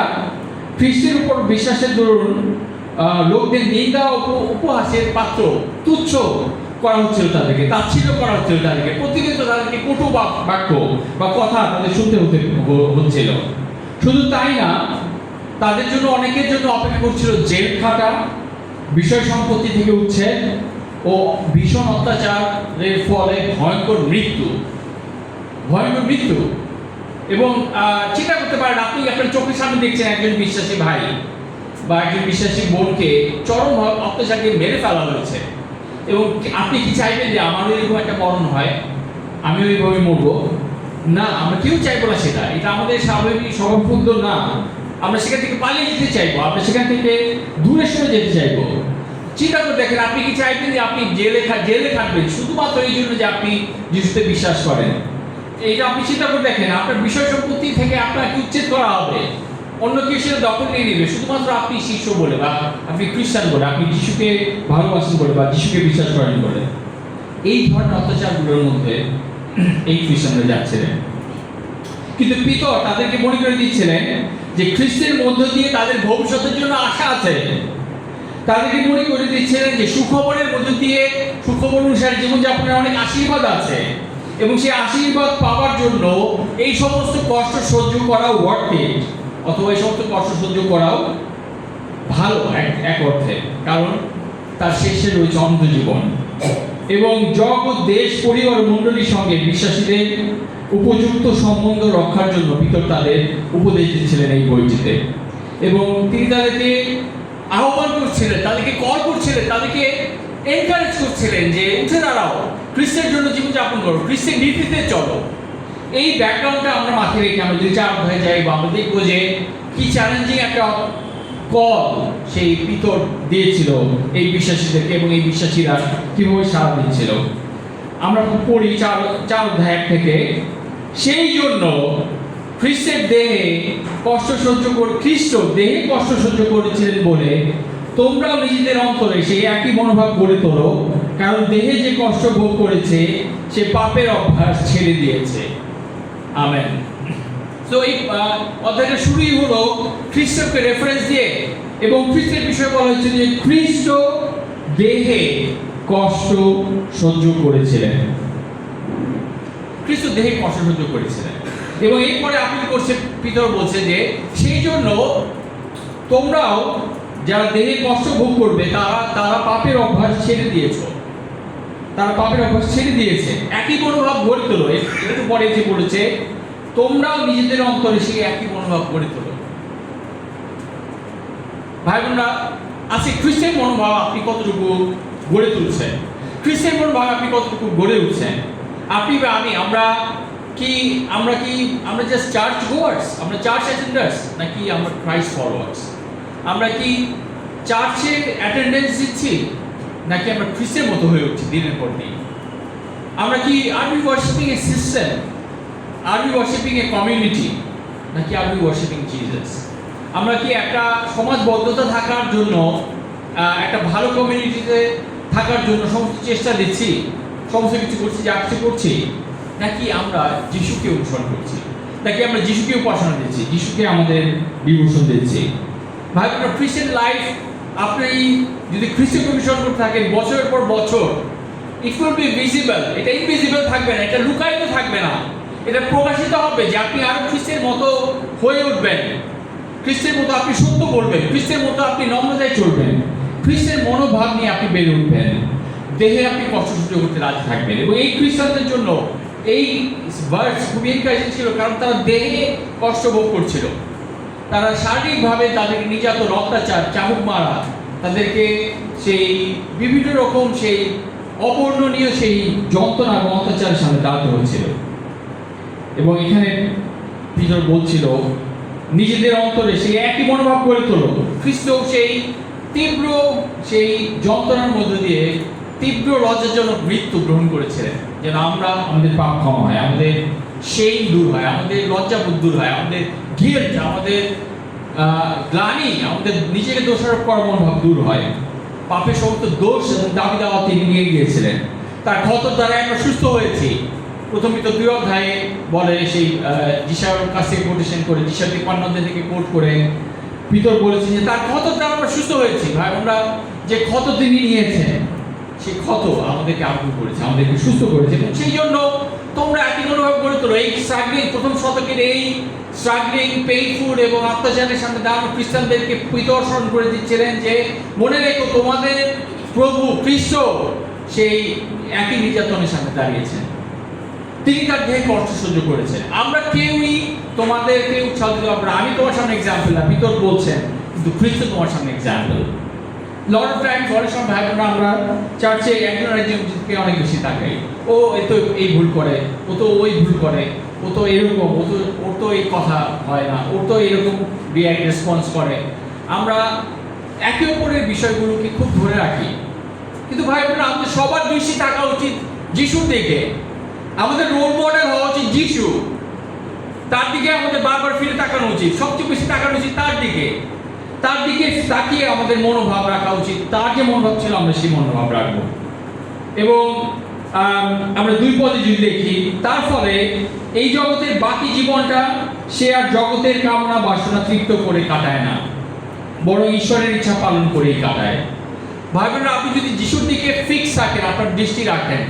খ্রিস্টের উপর বিশ্বাসের দরুন লোকদের নিন্দা উপহাসের পাত্র, তুচ্ছ করা হচ্ছিল তাদেরকে, তাচ্ছিল্য করা হচ্ছিল তাদেরকে, প্রতিনিয়ত তাদেরকে কটু বাক্য বা কথা তাদের শুনতে হচ্ছিল। শুধু তাই না, তাদের জন্য, অনেকের জন্য অপেক্ষা করছিল জেল খাটা, বিষয় সম্পত্তি থেকে উচ্ছেদ ও ভীষণ অত্যাচারের ফলে ভয়ঙ্কর মৃত্যু। এবং চিন্তা করতে পারেন, আপনি আপনার চোখের সামনে দেখছেন একজন বিশ্বাসী ভাই বা একজন বিশ্বাসী বোনকে চরম অত্যাচারকে মেরে ফেলা হয়েছে, এবং আপনি কি চাইবেন যে আমাদের এরকম একটা মরণ হয়, আমি ওইভাবে মরবো? না, আমরা কেউ চাইবো না সেটা। এটা আমাদের স্বাভাবিক স্বভাববদ্ধ না। আমরা সেখান থেকে পালিয়ে যেতে চাইবো, আমরা সেখান থেকে দূরে সরে যেতে চাইবো। চিন্তা করে দেখেন, আপনি কি চাইবেন যে আপনি জেলে থাকবেন শুধুমাত্র এই জন্য যে আপনি যিশুতে বিশ্বাস করেন? এইটা আপনি চিন্তা করে দেখেন, আপনার বিষয় সম্পত্তি থেকে আপনাকে উচ্ছেদ করা হবে, অন্য কেউ সেটা দখল নিয়ে নেবে শুধুমাত্র আপনি শিষ্য বলে বা আপনি খ্রিস্টান বলে, আপনি যিশুকে ভালোবাসেন বলে বা যিশুকে বিশ্বাস করেন বলে। এই ধরনের অত্যাচারগুলোর মধ্যে এই খ্রিস্টানরা যাচ্ছিলেন। কিন্তু পিতর তাদেরকে মনে করে দিচ্ছিলেন যে খ্রিস্টের মধ্য দিয়ে তাদের ভবিষ্যতের জন্য আশা আছে। তাদেরকে মনে করে দিচ্ছিলেন যে সুখবরের মধ্য দিয়ে, সুখবর অনুসারে জীবনযাপনের অনেক আশীর্বাদ আছে, এবং সেই আশীর্বাদ পাওয়ার জন্য এই সমস্ত কষ্ট সহ্য করা ওয়ার্থ ইট, অথবা এই সমস্ত কষ্ট সহ্য করাও ভালো এক অর্থে, কারণ তার শেষে রয়েছে অন্ধ জীবন। এবং জগৎ, দেশ, পরিবার, মণ্ডলীর সঙ্গে বিশ্বাসীদের উপযুক্ত সম্বন্ধ রক্ষার জন্য পিতর তাদের উপদেশ দিচ্ছিলেন এই বইটিতে। এবং তিনি তাদেরকে আহ্বান করছিলেন, তাদেরকে কল করছিলেন, তাদেরকে এনকারেজ করছিলেন যে উঠে দাঁড়াও, খ্রিস্টের জন্য জীবনযাপন করো, খ্রিস্টের নীতিতে চলো। এই ব্যাকগ্রাউন্ডটা আমরা মাথায় রেখে আমরা যদি 4 অধ্যায়ে যাই, বা আমরা দেখবো যে কি চ্যালেঞ্জিং একটা কল সেই পিতর দিয়েছিল এই বিশ্বাসীদেরকে, এবং এই বিশ্বাসীরা কিভাবে সাড়া দিচ্ছিল। আমরা পড়ি 4 অধ্যায় 1 থেকে, সেই জন্য খ্রিস্টের দেহে কষ্ট সহ্য করে, খ্রিস্ট দেহে কষ্ট সহ্য করেছিলেন বলে তোমরাও নিজেদের অন্তরে সেই একই মনোভাব গড়ে তোলো, কারণ দেহে যে কষ্ট ভোগ করেছে সে পাপের অভ্যাস ছেড়ে দিয়েছে। আমেন। তো এই অধ্যায়টা শুরুই হলো খ্রিস্টকে রেফারেন্স দিয়ে, এবং খ্রিস্টের বিষয়ে বলা হয়েছে যে খ্রিস্ট দেহে কষ্ট সহ্য করেছিলেন। খ্রিস্ট দেহে কষ্ট সহ্য করেছিলেন, এবং এরপরে আপনি করছে, পিতর বলছে যে সেই জন্য তোমরাও যারা দেহে কষ্ট ভোগ করবে তারা পাপের অভ্যাস ছেড়ে দিয়েছো, তারা পাপের অভ্যাস ছেড়ে দিয়েছে। একই মনোভাব গড়ে তোলো। একটু পরে যে বলেছে তোমরাও নিজেদের অন্তরে সেই একই মনোভাব গড়ে তোলো। ভাই বোনরা, আজকে খ্রিস্টের মনোভাব আপনি কতটুকু গড়ে তুলছেন? খ্রিস্টের মনোভাব আপনি কতটুকু গড়ে উঠছেন? আপনি বা আমি, আমরা জাস্ট চার্চ গোয়ার্স, আমরা চার্চ অ্যাটেন্ডার্স, নাকি আমরা ক্রাইস্ট ফলোয়ার্স? আমরা কি চার্চের অ্যাটেন্ডেন্স দিচ্ছি, নাকি আমরা খ্রিস্টের মতো হয়ে উঠছি দিনের পর দিন? আমরা কি are we worshipping a system, are we worshipping a community, নাকি আর উই ওয়ার্শিপিং জিসাস? আমরা কি একটা সমাজবদ্ধতা থাকার জন্য, একটা ভালো কমিউনিটিতে থাকার জন্য সমস্ত চেষ্টা দিচ্ছি, সমস্ত কিছু করছি, যা কিছু করছি, নাকি আমরা যিশুকে অনুসরণ করছি, নাকি আমরা যিশুকে উপাসনা দিচ্ছি, যিশুকে আমাদের ডিভোশন দিচ্ছি? ভাই বোনেরা, খ্রিস্টান লাইফ, আপনি যদি খ্রিস্টকে অনুসরণ করতে থাকেন বছরের পর বছর, ইট উইল বি ভিজিবল। এটা ইনভিজিবল থাকবে না, এটা লুকায়িত থাকবে না, এটা প্রকাশিত হবে যে আপনি আরো খ্রিস্টের মতো হয়ে উঠবেন, খ্রিস্টের মতো আপনি সত্য বলবেন, খ্রিস্টের মতো আপনি নম্রতায় চলবেন, খ্রিস্টের মনোভাব নিয়ে আপনি বেড়ে উঠবেন, দেহে আপনি কষ্ট সহ্য করতে রাজি থাকবেন। এবং এই খ্রিস্টানদের জন্য এই ভার্স খুবই এনকারেজিং ছিল, কারণ তারা দেহে কষ্ট ভোগ করছিল, তারা শারীরিকভাবে তাদেরকে নির্যাতন, অত্যাচার, চাবুক মারা, তাদেরকে সেই বিভিন্ন রকম সেই অবর্ণনীয় সেই যন্ত্রণা এবং অত্যাচারের সামনে দাঁড়াতে হয়েছিল। এবং এখানে পিতর বলছিল নিজেদের অন্তরে সেই একই মনোভাব গড়ে তোলো। খ্রিস্ট সেই তীব্র সেই যন্ত্রণার মধ্য দিয়ে তীব্র লজ্জাজনক মৃত্যু গ্রহণ করেছিলেন, যেন আমরা আমাদের পাপ ক্ষমা হয়, আমাদের সেই দূর হয়, আমাদের লজ্জাবোধ দূর হয়, আমাদের গিল্ট, আমাদের গ্লানি, আমাদের নিজেকে দোষারোপ করার মনোভাব দূর হয়। পাপের সমস্ত দোষ এবং দাবি দাওয়া তিনি নিয়ে গিয়েছিলেন। তার ক্ষতর দ্বারা আমরা সুস্থ হয়েছি। প্রথম পিতর 2 অধ্যায়ে বলে, সেই যিশার কাছ থেকে কোটেশন করে, যিশার 53 থেকে কোট করে পিতর বলেছেন যে তার ক্ষতর দ্বারা আমরা সুস্থ হয়েছি। ভাই আমরা যে ক্ষত তিনি নিয়েছেন, সেই ক্ষত আমাদেরকে আগুন করেছে, আমাদেরকে সুস্থ করেছে। এবং সেই জন্য তোমরা একই মনোভাব গড়ে তোলো। এই স্ট্রাগলিং, প্রথম শতকের এই স্ট্রাগলিং, পেইনফুল এবং অত্যাচারের সামনে দাঁড়ানো খ্রিস্টানদেরকে পিতর স্মরণ করে দিচ্ছিলেন যে মনে রেখো তোমাদের প্রভু খ্রিস্ট সেই একই নির্যাতনের সামনে দাঁড়িয়েছেন, তিনি তার দেহে কষ্ট সহ্য করেছেন। আমরা কেউই তোমাদেরকে উৎসাহ দিতে পারবো না। আমি তোমার সামনে এক্সাম্পল না, পিতর বলছেন, কিন্তু খ্রিস্ট তোমার সামনে এক্সাম্পল। লট অফ টাইমস অনেক সময় ভাই বোনরা আমরা চার্চে একজন আরেকজনকে অনেক বেশি তাকাই। ও এ তো এই ভুল করে, ও তো ওই ভুল করে, ও তো এরকম, ওর তো এই কথা হয় না, ওর তো এরকম রেসপন্স করে। আমরা একে অপরের বিষয়গুলোকে খুব ধরে রাখি। কিন্তু ভাই বোনরা আমাদের সবার দৃষ্টি থাকা উচিত যিশুর দিকে। আমাদের রোল মডেল হওয়া উচিত যিশু। তার দিকে আমাদের বারবার ফিরে তাকানো উচিত, সবচেয়ে বেশি তাকানো উচিত তার দিকে। তার দিকে তাকিয়ে আমাদের মনোভাব রাখা উচিত। তার যে মনোভাব ছিল আমরা সেই মনোভাব রাখবো। এবং আমরা 2 পদে যদি দেখি, তার ফলে এই জগতের বাকি জীবনটা সে আর জগতের কামনা বাসনা তৃপ্ত করে কাটায় না, বরং ঈশ্বরের ইচ্ছা পালন করেই কাটায়। ভাই বোনেরা, আপনি যদি যিশুর দিকে ফিক্স রাখেন, আপনার দৃষ্টি রাখেন,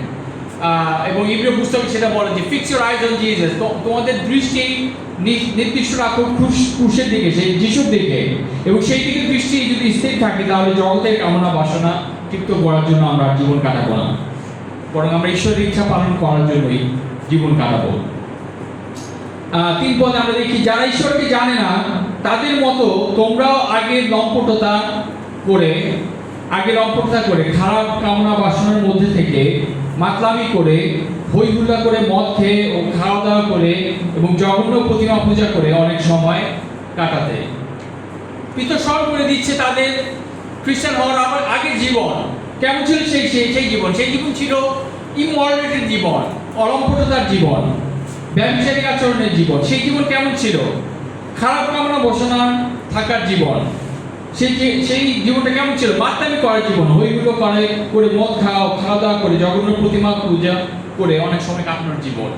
এবং ইব্রিয় পুস্তকে সেটা বলে যে fix your eyes on Jesus, তোমাদের দৃষ্টি নির্দিষ্ট রাখো ক্রুশের দিকে, সেই যিশুর দিকে। এবং সেই দিকে দৃষ্টি যদি স্থির থাকে, তাহলে জগতের কামনা বাসনা তৃপ্ত করার জন্য আমরা জীবন কাটাবো না, বরং আমরা ঈশ্বরের ইচ্ছা পালন করার জন্যই জীবন কাটাবো। 3 পদে আমরা দেখি, যারা ঈশ্বরকে জানে না তাদের মতো তোমরাও আগে লম্পটতা করে খারাপ কামনা বাসনার মধ্যে থেকে মাতলামি করে, হই হুল্লা করে, মদ খেয়ে ও খাওয়া দাওয়া করে এবং জঘন্য প্রতিমা পূজা করে অনেক সময় কাটাতে। পিতর স্মরণ করে দিচ্ছে তাদের খ্রিস্টান হওয়ার আগের জীবন কেমন ছিল। সেই জীবন ছিল ইমমরালিটির জীবন, অলম্পটতার জীবন, ব্যভিচারিক আচরণের জীবন। সেই জীবন কেমন ছিল? খারাপ কামনা বাসনা থাকার জীবন। সেই জীবনটা কেমন ছিল? মাতলামি করার জীবন, হইগুলো করে মদ খাওয়া দাওয়া করে, জঘন্য প্রতিমা পূজা করে অনেক সময় কাটানোর জীবন।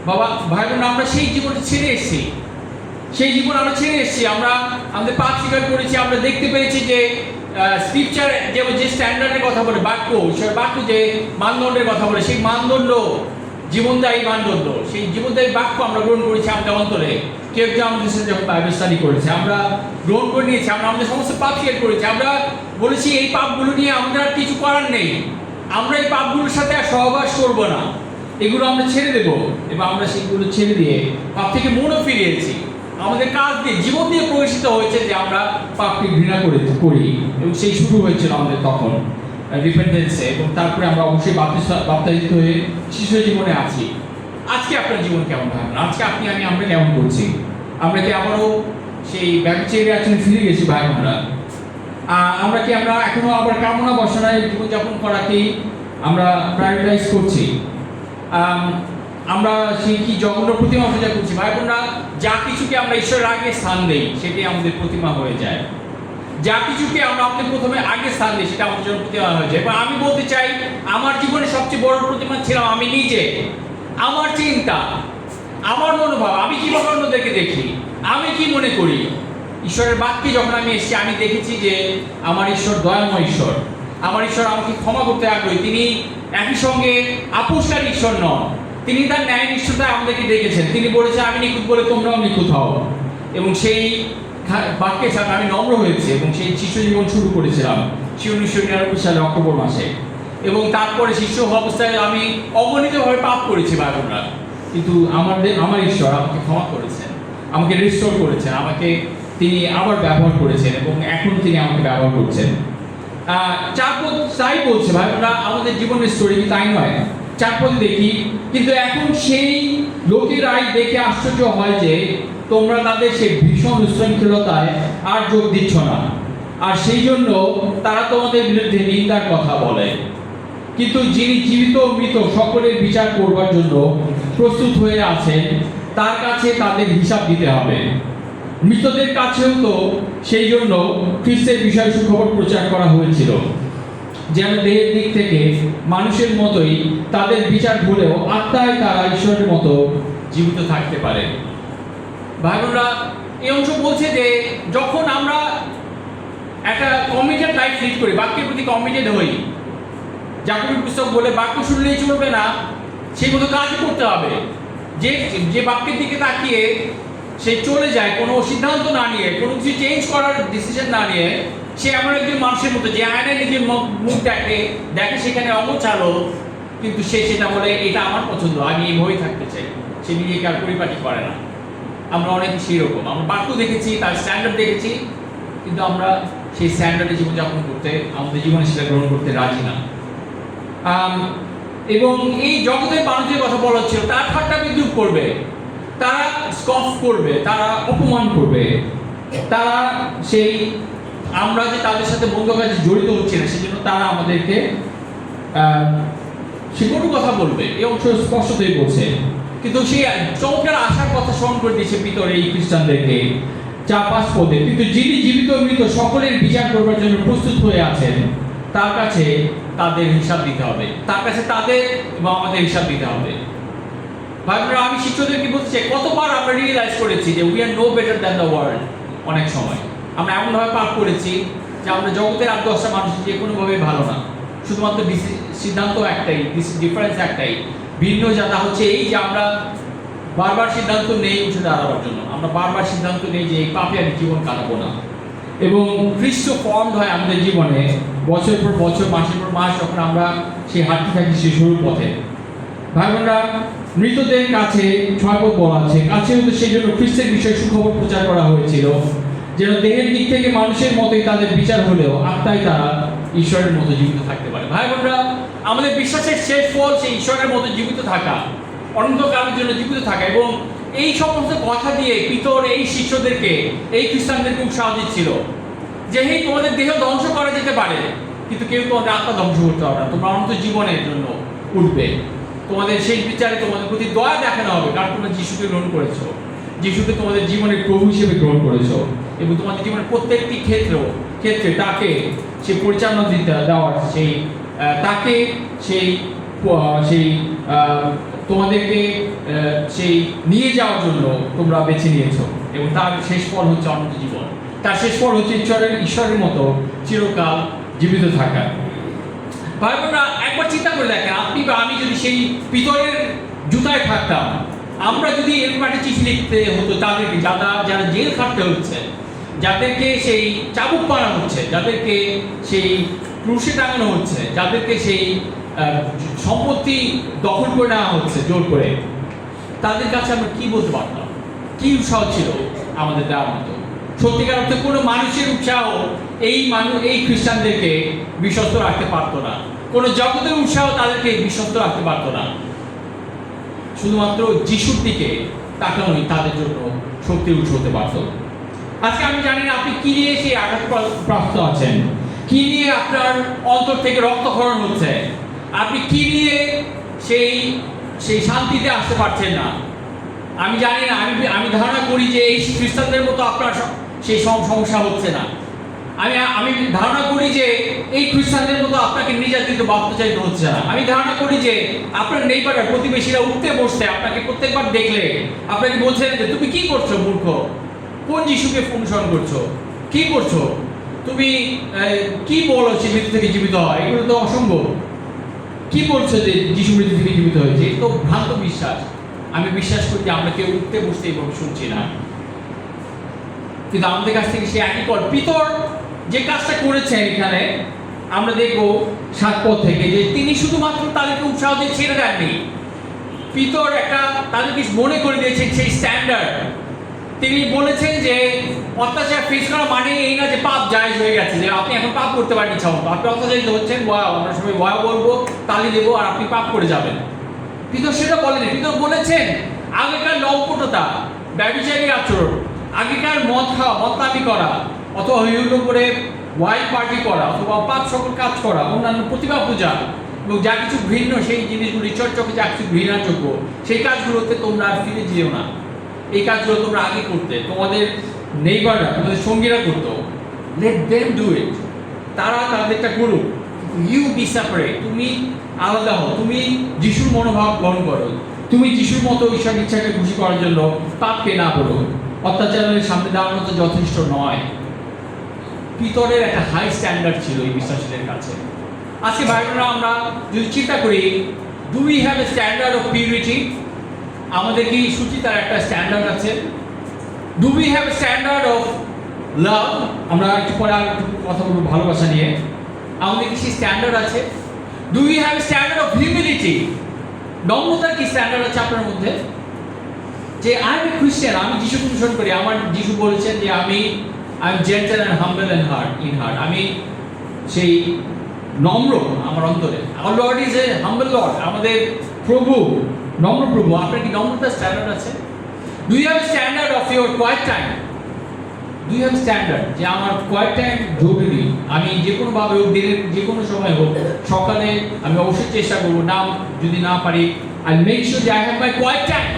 বাবা ভাই বোন, আমরা সেই জীবনটা ছেড়ে এসেছি। আমরা আমাদের পাপ স্বীকার করেছি। আমরা দেখতে পেরেছি যে স্ক্রিপচার যে স্ট্যান্ডার্ডের কথা বলে, বাক্য যে মানদণ্ডের কথা বলে, সেই মানদণ্ড জীবনদায়ী মানদণ্ড, সেই জীবনদায়ী বাক্য আমরা গ্রহণ করেছি আমাদের অন্তরে। কেউ আমাদের সাথে যখন বাইবেল স্টাডি করেছে, আমরা গ্রহণ করে নিয়েছি। আমরা আমাদের সমস্ত পাপ স্বীকার করেছি। আমরা বলেছি এই পাপগুলো নিয়ে আমাদের আর কিছু করার নেই, আমরা এই পাপগুলোর সাথে আর সহবাস করবো না, এগুলো আমরা ছেড়ে দেবো। এবং আমরা সেগুলো ছেড়ে দিয়ে পাপ থেকে মনও ফিরিয়েছি। আমাদের কাজ দিয়ে, জীবন দিয়ে প্রকাশিত হয়েছে যে আমরা পাপকে ঘৃণা করি। এবং সেই শুরু হয়েছিল আমাদের তখন রিপেন্টেন্সে। এবং তারপরে আমরা অবশ্যই বাপ্তায়িত হয়ে শিশু জীবনে আছি। আজকে আপনার জীবন কেমন হয়? আজকে আমরা কেমন করছি? আমরা কি আবারও সেই ব্যভিচারী আচরণে ফিরে গেছি ভাই বোনরা? আমরা এখনো আবার কামনা বাসনায় জীবনযাপন করাকেই আমরা প্রায়োরিটাইজ করছি? আমরা সেই কি জঘন্য প্রতিমা পূজা করছি? ভাই বোনরা, যা কিছুকে আমরা ঈশ্বরের আগে স্থান দেই সেটাই আমাদের প্রতিমা হয়ে যায়। যা কিছুকে আমরা প্রথমে আগে স্থান দিই সেটা আমাদের জন্য প্রতিমা হয়ে যায়। এবং আমি বলতে চাই, আমার জীবনে সবচেয়ে বড় প্রতিমা ছিলাম আমি নিজে। আমার চিন্তা, আমার মনোভাব, আমি কিভাবে অন্যদেরকে দেখি, আমি কি মনে করি। ঈশ্বরের বাক্যে যখন আমি এসেছি, আমি দেখেছি যে আমার ঈশ্বর দয়াময় ঈশ্বর। আমার ঈশ্বর আমাকে ক্ষমা করতে আগ্রহী। তিনি একই সঙ্গে আপোষকারী ঈশ্বর নন। তিনি তার ন্যায় নিষ্ঠতায় আমাদেরকে ডেকেছেন। তিনি বলেছেন, আমি নিখুঁত বলে তোমরাও নিখুঁত হও। এবং সেই বাক্যের সাথে আমি নম্র হয়েছি এবং সেই শিশু জীবন শুরু করেছিলাম 1999 সালে অক্টোবর মাসে। এবং তারপরে শিষ্য অবস্থায় আমি অগণিতভাবে পাপ করেছি ভাই বোনরা, কিন্তু আমার ঈশ্বর আমাকে ক্ষমা করেছেন, আমাকে রিস্টোর করেছেন, আমাকে তিনি আবার ব্যবহার করেছেন এবং এখন তিনি আমাকে ব্যবহার করছেন। চারপদ তাই বলছে ভাই বোনরা, আমাদের জীবনের স্টোরি তাই নয়, চারপদে দেখি কিন্তু এখন সেই লোকেরাই দেখে আশ্চর্য হয় যে তোমরা তাদের সেই ভীষণ উচ্ছৃঙ্খলতায় আর যোগ দিচ্ছ না, আর সেই জন্য তারা তোমাদের বিরুদ্ধে নিন্দার কথা বলে। কিন্তু যিনি জীবিত ও মৃত সকলের বিচার করবার জন্য প্রস্তুত হয়ে আছেন, তার কাছে তাদের হিসাব দিতে হবে। মৃতদের কাছেও তো সেই জন্য খ্রিস্টের বিষয় সুখবর প্রচার করা হয়েছিল, যেন দেহের দিক থেকে মানুষের মতোই তাদের বিচার হলেও আত্মায় তারা ঈশ্বরের মতো জীবিত থাকতে পারে। ভাই বোনরা, এই অংশ বলছে যে যখন আমরা একটা কমিটেড লাইফ লিড করি, বাক্যের প্রতি কমিটেড হই, জাকবের পুস্তক বলে বাক্য শুনলেই চলবে না, সেই মতো কাজ করতে হবে। যে বাক্যের দিকে তাকিয়ে সে চলে যায় কোনো সিদ্ধান্ত না নিয়ে, কোনো কিছু চেঞ্জ করার ডিসিশন না নিয়ে, সে এমন একজন মানুষের মতো যে আয়নায় নিজের মুখ দেখে সেখানে অগোছালো, কিন্তু সে সেটা বলে এটা আমার পছন্দ, আমি এইভাবেই থাকতে চাই, সে নিজেকে আর পরিপাটি করে না। আমরা অনেকে সেই রকম, আমরা বাক্য দেখেছি, তার স্ট্যান্ডার্ড দেখেছি, কিন্তু আমরা সেই স্ট্যান্ডার্ডে জীবনযাপন করতে, আমাদের জীবনে সেটা গ্রহণ করতে রাজি না। এবং এই জগতের মানুষের কথা বলা হচ্ছিল, তারা ঠাট্টা বিদ্রুপ করবে, তারা স্কফ করবে, তারা অপমান করবে, তারা সেই আমরা যে তাদের সাথে বন্ধু কাজে জড়িত হচ্ছে না সেজন্য তারা আমাদেরকে সে কোনো কথা বলবে, এই অংশ স্পষ্টতই বলছে। কিন্তু সেই চমৎকার আশার কথা স্মরণ করে দিয়েছে পিতর এই খ্রিস্টানদেরকে 4-5 পদে, কিন্তু যিনি জীবিত মৃত সকলের বিচার করবার জন্য প্রস্তুত হয়ে আছেন, তার কাছে তাদের হিসাব দিতে হবে, তার কাছে তাদের এবং আমাদের হিসাব দিতে হবে। ভাই বোনেরা, আমি শিক্ষকদেরকে বলতে চাই, কতবার আমরা রিয়েলাইজ করেছি যে we are no better than the world. অনেক সময় আমরা এমনভাবে পাপ করেছি যে আমরা জগতের 8-10টা মানুষ যে কোনোভাবে ভালো না, শুধুমাত্র সিদ্ধান্ত একটাই, ডিফারেন্স একটাই, ভিন্ন যাতা হচ্ছে এই যে আমরা বারবার সিদ্ধান্ত নেই উঠে দাঁড়াবার জন্য, আমরা বারবার সিদ্ধান্ত নেই যে এই পাপে আমি জীবন কাটাবো না। এবং খ্রিস্ট ফর্ম হয় আমাদের জীবনে বছরের পর বছর, মাসের পর মাস, যখন আমরা সেই হাঁটতে থাকি সেই সরু পথে। ভাই বোনরা, মৃতদের কাছে 6 পদ বলা আছে, কাছে হতে সেই জন্য খ্রিস্টের বিষয়ে সুখবর প্রচার করা হয়েছিল, যেন দেহের দিক থেকে মানুষের মতোই তাদের বিচার হলেও আত্মায় তারা ঈশ্বরের মতো জীবিত থাকতে পারে। ভাই বোনরা, আমাদের বিশ্বাসের শেষ ফল সেই ঈশ্বরের মতো জীবিত থাকা, অনন্তকালের জন্য জীবিত থাকা। এবং এই সমস্ত কথা দিয়ে পিতর এই শিষ্যদেরকে, এই খ্রিস্টানদেরকে উৎসাহ দিচ্ছিল যে এই তোমাদের দেহ ধ্বংস করা যেতে পারে, কিন্তু কেউ তোমাদের আত্মা ধ্বংস করতে হবে না, তোমরা অনন্ত জীবনের জন্য উঠবে, তোমাদের সেই বিচারে তোমাদের প্রতি দয়া দেখানো হবে, কারণ তোমরা যিশুকে গ্রহণ করেছো, যিশুকে তোমাদের জীবনের প্রভু হিসেবে গ্রহণ করেছো, এবং তোমাদের জীবনের প্রত্যেকটি ক্ষেত্রে তাকে সে পরিচালনা দিতে দেওয়ার সেই তাকে সেই তোমাদেরকে সেই নিয়ে যাওয়ার জন্য তোমরা বেছে নিয়েছো, এবং তার শেষ ফল হচ্ছে অনন্ত জীবন, তার শেষ ফল হচ্ছে ঈশ্বরের মতো চিরকাল জীবিত থাকা। ভাই বোনরা, একবার চিন্তা করে দেখেন, আপনি বা আমি যদি সেই পিতরের জুতায় থাকতাম, আমরা যদি এরকম একটা চিঠি লিখতে হতো তাদেরকে, যারা জেল খাটতে হচ্ছে, যাদেরকে সেই চাবুক মারা হচ্ছে, যাদেরকে সেই ক্রুশে টাঙানো হচ্ছে, যাদেরকে সেই সম্পত্তি দখল করে নেওয়া হচ্ছে জোর করে, তাদের কাছে আমরা কি বলতে পারতাম? কি উৎসাহ ছিল আমাদের দেওয়ার মতো? সত্যিকার অর্থে কোনো মানুষের উৎসাহ এই খ্রিস্টানদেরকে বিশ্বস্ত রাখতে পারতো না, কোনো জগতের উৎসাহ তাদেরকে বিশ্বস্ত রাখতে পারতো না। শুধুমাত্র যিশুর দিকে তাকানোই তাদের জন্য শক্তির উৎস হতে পারত। আজকে আমি জানি না আপনি কি নিয়ে সেই আঘাতপ্রাপ্ত আছেন, কি নিয়ে আপনার অন্তর থেকে রক্তক্ষরণ হচ্ছে, আপনি কি নিয়ে সেই শান্তিতে আসতে পারছেন না। আমি জানি না, আমি ধারণা করি যে এই খ্রিস্টানদের মতো আপনার সেই সমস্যা হচ্ছে না। আমি ধারণা করি যে এই খ্রিস্টানদের মতো আপনাকে নির্যাতিত বা অত্যাচারিত হচ্ছে না। আমি ধারণা করি যে আপনার নেইবাররা, প্রতিবেশীরা উঠতে বসতে আপনাকে প্রত্যেকবার দেখলে আপনাকে বলছেন যে তুমি কি করছো মূর্খ, কোন যিশুকে অনুসরণ করছো, কি করছো তুমি, কি বলো সে মৃত্যু থেকে জীবিত হয়, এগুলো তো অসম্ভব। কি বলছো যে যিশু মৃত্যু থেকে জীবিত হয়েছে, এটা তো ভ্রান্ত বিশ্বাস। আমি বিশ্বাস করি যে আমরা কেউ উঠতে বসতে এইভাবে শুনছি না, কিন্তু আমাদের কাছ থেকে সে একই পিতর যে কাজটা করেছেন এখানে, আমরা দেখব 7 পদ থেকে যে তিনি শুধুমাত্র তাদেরকে উৎসাহ দিয়ে ছেড়ে দেননি। পিতর একটা তাদেরকে মনে করে দিয়েছেন সেই স্ট্যান্ডার্ড। তিনি বলেছেন যে অত্যাচার ফেস করা মানে এই না যে পাপ জায়েজ হয়ে গেছে, যে আপনি এখন পাপ করতে পারেন ইচ্ছা মতো, আপনি অত্যাচারিত হচ্ছেন, ওয়াও আমরা সবাই ওয়াও বলবো, তালি দেবো, আর আপনি পাপ করে যাবেন। পিতর সেটা বলেনি। পিতর বলেছেন আগেকার লম্পটতা, ব্যভিচারী আচরণ, আগেকার মদ খাওয়া, মদপানি করা, অথবা হইহুল্লোড় করে ওয়াইল্ড পার্টি করা, অথবা পাপ সকল কাজ করা, অন্যান্য প্রতিভা পূজা এবং যা কিছু ঘৃণ্য সেই জিনিসগুলো, ঈশ্বর চোখে যা কিছু ঘৃণাযোগ্য সেই কাজগুলোতে তোমরা আর ফিরে যেও না। এই কাজগুলো তোমরা আগে করতে, তোমাদের নেইবাররা, তোমাদের সঙ্গীরা করতো। লেট দেম ডু ইট, তারা তাদেরটা করুক, ইউ বি সেপারেট, তুমি আলাদা হও, তুমি যিশুর মনোভাব গ্রহণ করো, তুমি যিশুর মতো ঈশ্বর ইচ্ছাকে খুশি করার জন্য পাপকে না করো। অত্যাচারের সামনে দাঁড়ানো তো যথেষ্ট নয়। পিতরের একটা হাই স্ট্যান্ডার্ড ছিল এই বিশ্বাসীদের কাছে। আজকে ভাই বোনেরা, আমরা যদি চিন্তা করি, do we have a standard of purity? আমাদের কি সুচিতার একটা স্ট্যান্ডার্ড আছে? Do we have a standard of love? আমরা একটু পরে আর কথা বলবো ভালোবাসা নিয়ে। আমাদের কি সেই স্ট্যান্ডার্ড আছে? Do we have a standard of humility? নম্রতার কি স্ট্যান্ডার্ড আছে আপনার মধ্যে? যে আই এম এ খ্রিস্টান, আমি যিশুকে অনুসরণ করি, আমার যিশু বলেছেন যে আমি I am gentle and humble in heart, আমি সেই নম্র আমার অন্তরে। Our Lord is a humble Lord, আমাদের প্রভু নম্র প্রভু। আপনার কি নম্রতার স্ট্যান্ডার্ড আছে? Do you have standard of your quiet time? Do you have standard যে আমার কোয়াইট টাইম জরুরি, আমি যে কোনোভাবে হোক, দিনের যে কোনো সময় হোক, সকালে আমি অবশ্যই চেষ্টা করবো, না যদি না পারি আই মেক শিওর যে I have my quiet time.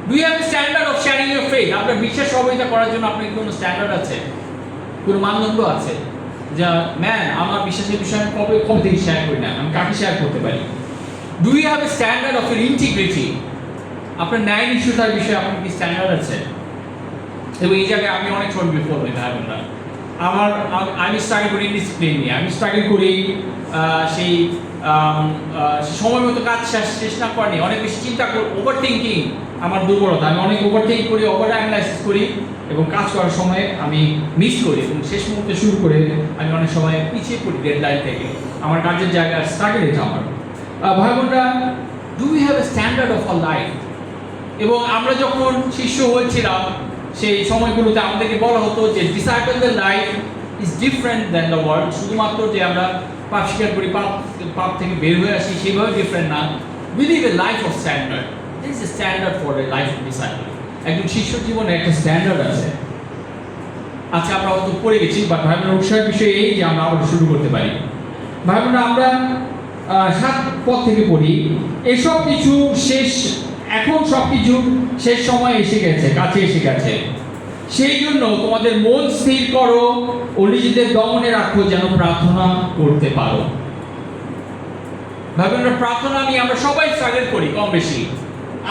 Do you have standard of sharing your faith? আপনার বিশ্বাস সহযোগিতা করার জন্য আপনার কোনো স্ট্যান্ডার্ড আছে, কোনো মানদণ্ড আছে? যা ম্যান, আমার বিশ্বাসের বিষয়ে আমি কবে থেকে শেয়ার করি না, আমি কাকে শেয়ার করতে পারি? Do you have a standard of your integrity? আপনার ন্যায় নিষ্ঠতার বিষয়ে আপনার কি স্ট্যান্ডার্ড আছে? এবং এই জায়গায় আমি অনেক ছোট বিফল হই ভাই বোনরা। আমি স্ট্রাগল করি ডিসিপ্লিন নিয়ে, আমি স্ট্রাগল করি সেই সময় মতো কাজ শেষ না করা নিয়ে, অনেক বেশি চিন্তা করি, ওভার থিঙ্কিং আমার দুর্বলতা। আমি অনেক ওভার থিঙ্ক করি, ওভার অ্যানালাইসিস করি, এবং কাজ করার সময় আমি মিস করি, এবং শেষ মুহূর্তে শুরু করে আমি অনেক সময় পিছিয়ে পড়ি ডেডলাইন থেকে। আমার কাজের জায়গায় স্ট্রাগল এটা আমার। ভাই বোনরা, do we have a standard of our life? এবং আমরা যখন শিষ্য হয়েছিলাম সেই সময়গুলোতে আমাদেরকে বলা হতো যে ডিসাইপলদের life is different than the world. শুধুমাত্র যে আমরা পাপ স্বীকার করি, পাপ থেকে বের হয়ে আসি, সেভাবে ডিফারেন্ট না। We live A life of standard. This is standard for a life of disciple. একজন শিষ্য জীবনে একটা স্ট্যান্ডার্ড আছে। আচ্ছা, আমরা হয়তো পড়ে গেছি, বাট ভাই বোনের উৎসাহের বিষয় এই যে আমরা আবার শুরু করতে পারি। ভাই বোনেরা, আমরা 7 পদ থেকে পড়ি, এসব কিছু শেষ, এখন সব কিছু শেষ সময় এসে গেছে, কাছে এসে গেছে। সেই জন্য তোমাদের মন স্থির করো ও নিজেদের দমনে রাখো, যেন প্রার্থনা করতে পারো। ভাই বোনেরা, প্রার্থনা নিয়ে আমরা সবাই স্ট্রাগল করি কম বেশি।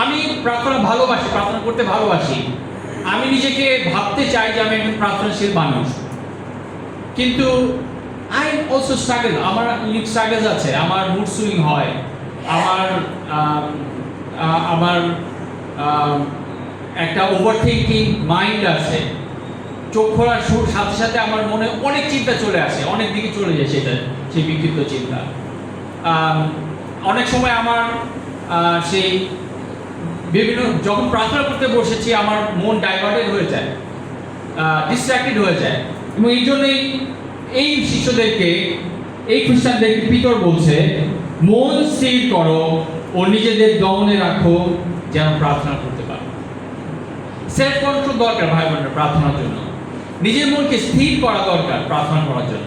আমি প্রার্থনা ভালোবাসি, প্রার্থনা করতে ভালোবাসি। আমি নিজেকে ভাবতে চাই যে আমি একজন প্রার্থনাশীল মানুষ, কিন্তু আই অলসো স্ট্রাগল। আমার ইউনিক স্ট্রাগলস আছে। আমার মুড সুইং হয়, আমার একটা ওভার থিঙ্কিং মাইন্ড আছে। চোখ খোলার সাথে সাথে আমার মনে অনেক চিন্তা চলে আসে, অনেক দিকে চলে যায় সেই বিক্ষিপ্ত চিন্তা। অনেক সময় আমার সেই বিভিন্ন, যখন প্রার্থনা করতে বসেছি আমার মন ডাইভার্টেড হয়ে যায়, ডিস্ট্র্যাক্টেড হয়ে যায়। এবং এই জন্যই এই শিষ্যদেরকে, এই খ্রিস্টানদেরকে পিতর বলছে, মন স্থির করো ও নিজেদের দমনে রাখো, যেন প্রার্থনা করতে পারো। সেলফ কন্ট্রোল দরকার ভাই বোনের প্রার্থনার জন্য। নিজের মনকে স্থির করা দরকার প্রার্থনা করার জন্য।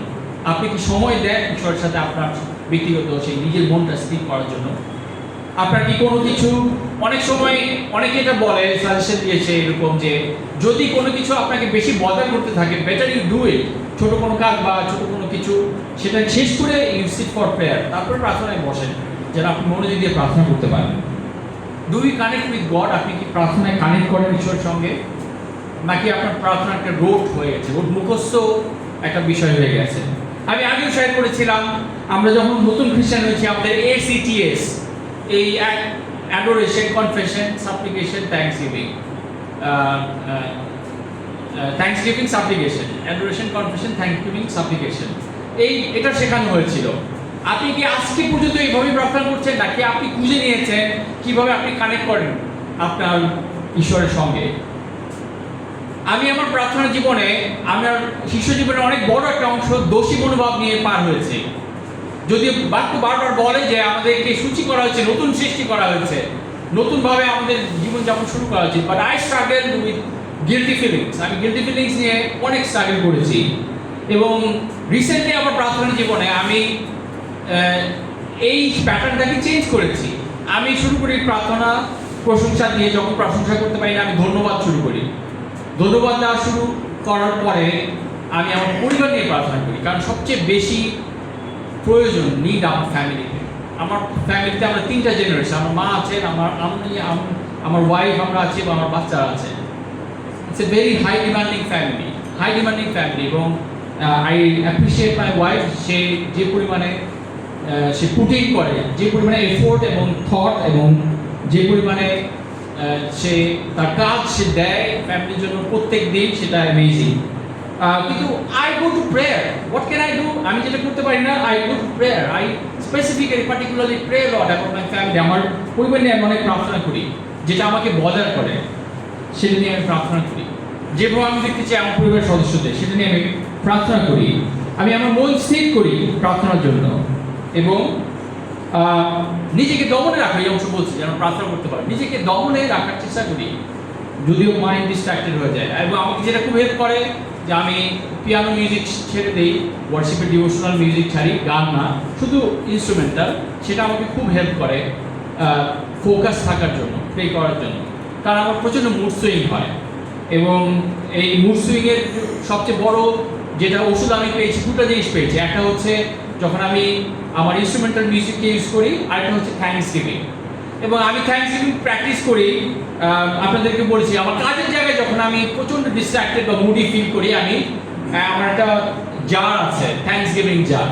আপনি কি সময় দেন ঈশ্বরের সাথে আপনার ব্যক্তিগত সেই নিজের মনটা স্থির করার জন্য? আপনার কি কোনো কিছু, অনেক সময় অনেকে এটা বলে, সাজেশন দিয়েছে এরকম যে যদি কোনো কিছু আপনাকে বেশি বদার করতে থাকে, বেটার ইউ ডু ইট। ছোট কোনো কাজ বা ছোট কোনো কিছু, সেটা শেষ করে ইউ সিট ফর প্রেয়ার, তারপরে প্রার্থনায় বসেন, যেন আপনি মনোযোগ দিয়ে প্রার্থনা করতে পারেন। Do you connect with God? আপনি কি প্রার্থনায় কানেক্ট করেন ঈশ্বরের সঙ্গে, নাকি আপনার প্রার্থনা একটা রোড হয়ে গেছে, মুখস্থ একটা বিষয় হয়ে গেছে? আমি আগেও শেয়ার করেছিলাম, আমরা যখন নতুন খ্রিস্টান হয়েছি, আমাদের ACTS, এই adoration, confession, সাপ্লিকেশন, Thanksgiving, Thanksgiving, সাপ্লিকেশন, adoration, confession, Thanksgiving, সাপ্লিকেশন, এটা শেখানো হয়েছিল। আপনি কি আজকে পর্যন্ত এইভাবে প্রার্থনা করছেন, নাকি আপনি খুঁজে নিয়েছেন কিভাবে আপনি কানেক্ট করেন আপনার ঈশ্বরের সঙ্গে? আমি আমার প্রার্থনা জীবনে, আমার শিষ্য জীবনের অনেক বড় একটা অংশ দোষী মনোভাব নিয়ে পার হয়েছে। যদিও বাক্য বারবার বলে যে আমাদেরকে সূচি করা হয়েছে, নতুন সৃষ্টি করা হয়েছে, নতুনভাবে আমাদের জীবনযাপন শুরু করা হয়েছে, but I struggle with guilty feelings. আমি গিল্টি ফিলিংস নিয়ে অনেক স্ট্রাগল করেছি। এবং রিসেন্টলি আমার প্রার্থনা জীবনে আমি এই প্যাটার্নটাকে চেঞ্জ করেছি। আমি শুরু করি প্রার্থনা প্রশংসা দিয়ে, যখন প্রশংসা করতে পারি না আমি ধন্যবাদ শুরু করি। ধন্যবাদ দেওয়া শুরু করার পরে আমি আমার পরিবার নিয়ে প্রার্থনা করি, কারণ সবচেয়ে বেশি প্রয়োজন নিড আমার ফ্যামিলিতে। আমার ফ্যামিলিতে আমরা 3টা জেনারেশন, আমার মা আছেন, আমার ওয়াইফ আমরা আছি, এবং আমার বাচ্চারা আছে। It's a very high demanding family. এবং আই অ্যাপ্রিসিয়েট মাই ওয়াইফ। সে যে পরিমাণে সে পুটিং করে, যে পরিমাণে এফোর্ট এবং থট এবং যে পরিমাণে সে তার কাজ সে দেয় ফ্যামিলির জন্য প্রত্যেক দিন, সেটা অ্যামেজিং। কিন্তু I go to prayer. What can I do? আমি যেটা করতে পারি না, I go to prayer. I specifically particularly pray Lord about my family. আমার পরিবার নিয়ে আমি অনেক প্রার্থনা করি, যেটা আমাকে বদার করে সেটা নিয়ে আমি প্রার্থনা করি। যেভাবে আমি দেখতে চাই আমার পরিবারের সদস্যদের, সেটা নিয়ে আমি প্রার্থনা করি। আমি আমার মন স্থির করি প্রার্থনার জন্য, এবং নিজেকে দমনে রাখা, এই অংশ বলছি যেন প্রার্থনা করতে পারি, নিজেকে দমনে রাখার চেষ্টা করি যদিও মাইন্ড ডিস্ট্রাক্টেড হয়ে যায়। এবং আমাকে যেটা খুব হেল্প করে যে আমি পিয়ানো মিউজিক ছেড়ে দিই, ওয়ার্শিপের ডিভোশনাল মিউজিক ছাড়ি, গান না, শুধু ইনস্ট্রুমেন্টাল। সেটা আমাকে খুব হেল্প করে ফোকাস থাকার জন্য, প্রে করার জন্য। কারণ আমার প্রচণ্ড মুড সুইং হয়, এবং এই মুড সুইংয়ের সবচেয়ে বড় যেটা ওষুধ আমি পেয়েছি, 2টা জিনিস পেয়েছি। একটা হচ্ছে যখন আমি আমার ইনস্ট্রুমেন্টাল মিউজিককে ইউজ করি, আরেকটা হচ্ছে থ্যাঙ্কস গিভিং। এবং আমি থ্যাঙ্কস গিভিং প্র্যাকটিস করি। আপনাদেরকে বলেছি, আমার কাজের জায়গায় যখন আমি প্রচণ্ড ডিস্ট্রাক্টেড বা মুডি ফিল করি, আমি আমার একটা জার আছে, থ্যাঙ্কস গিভিং জার,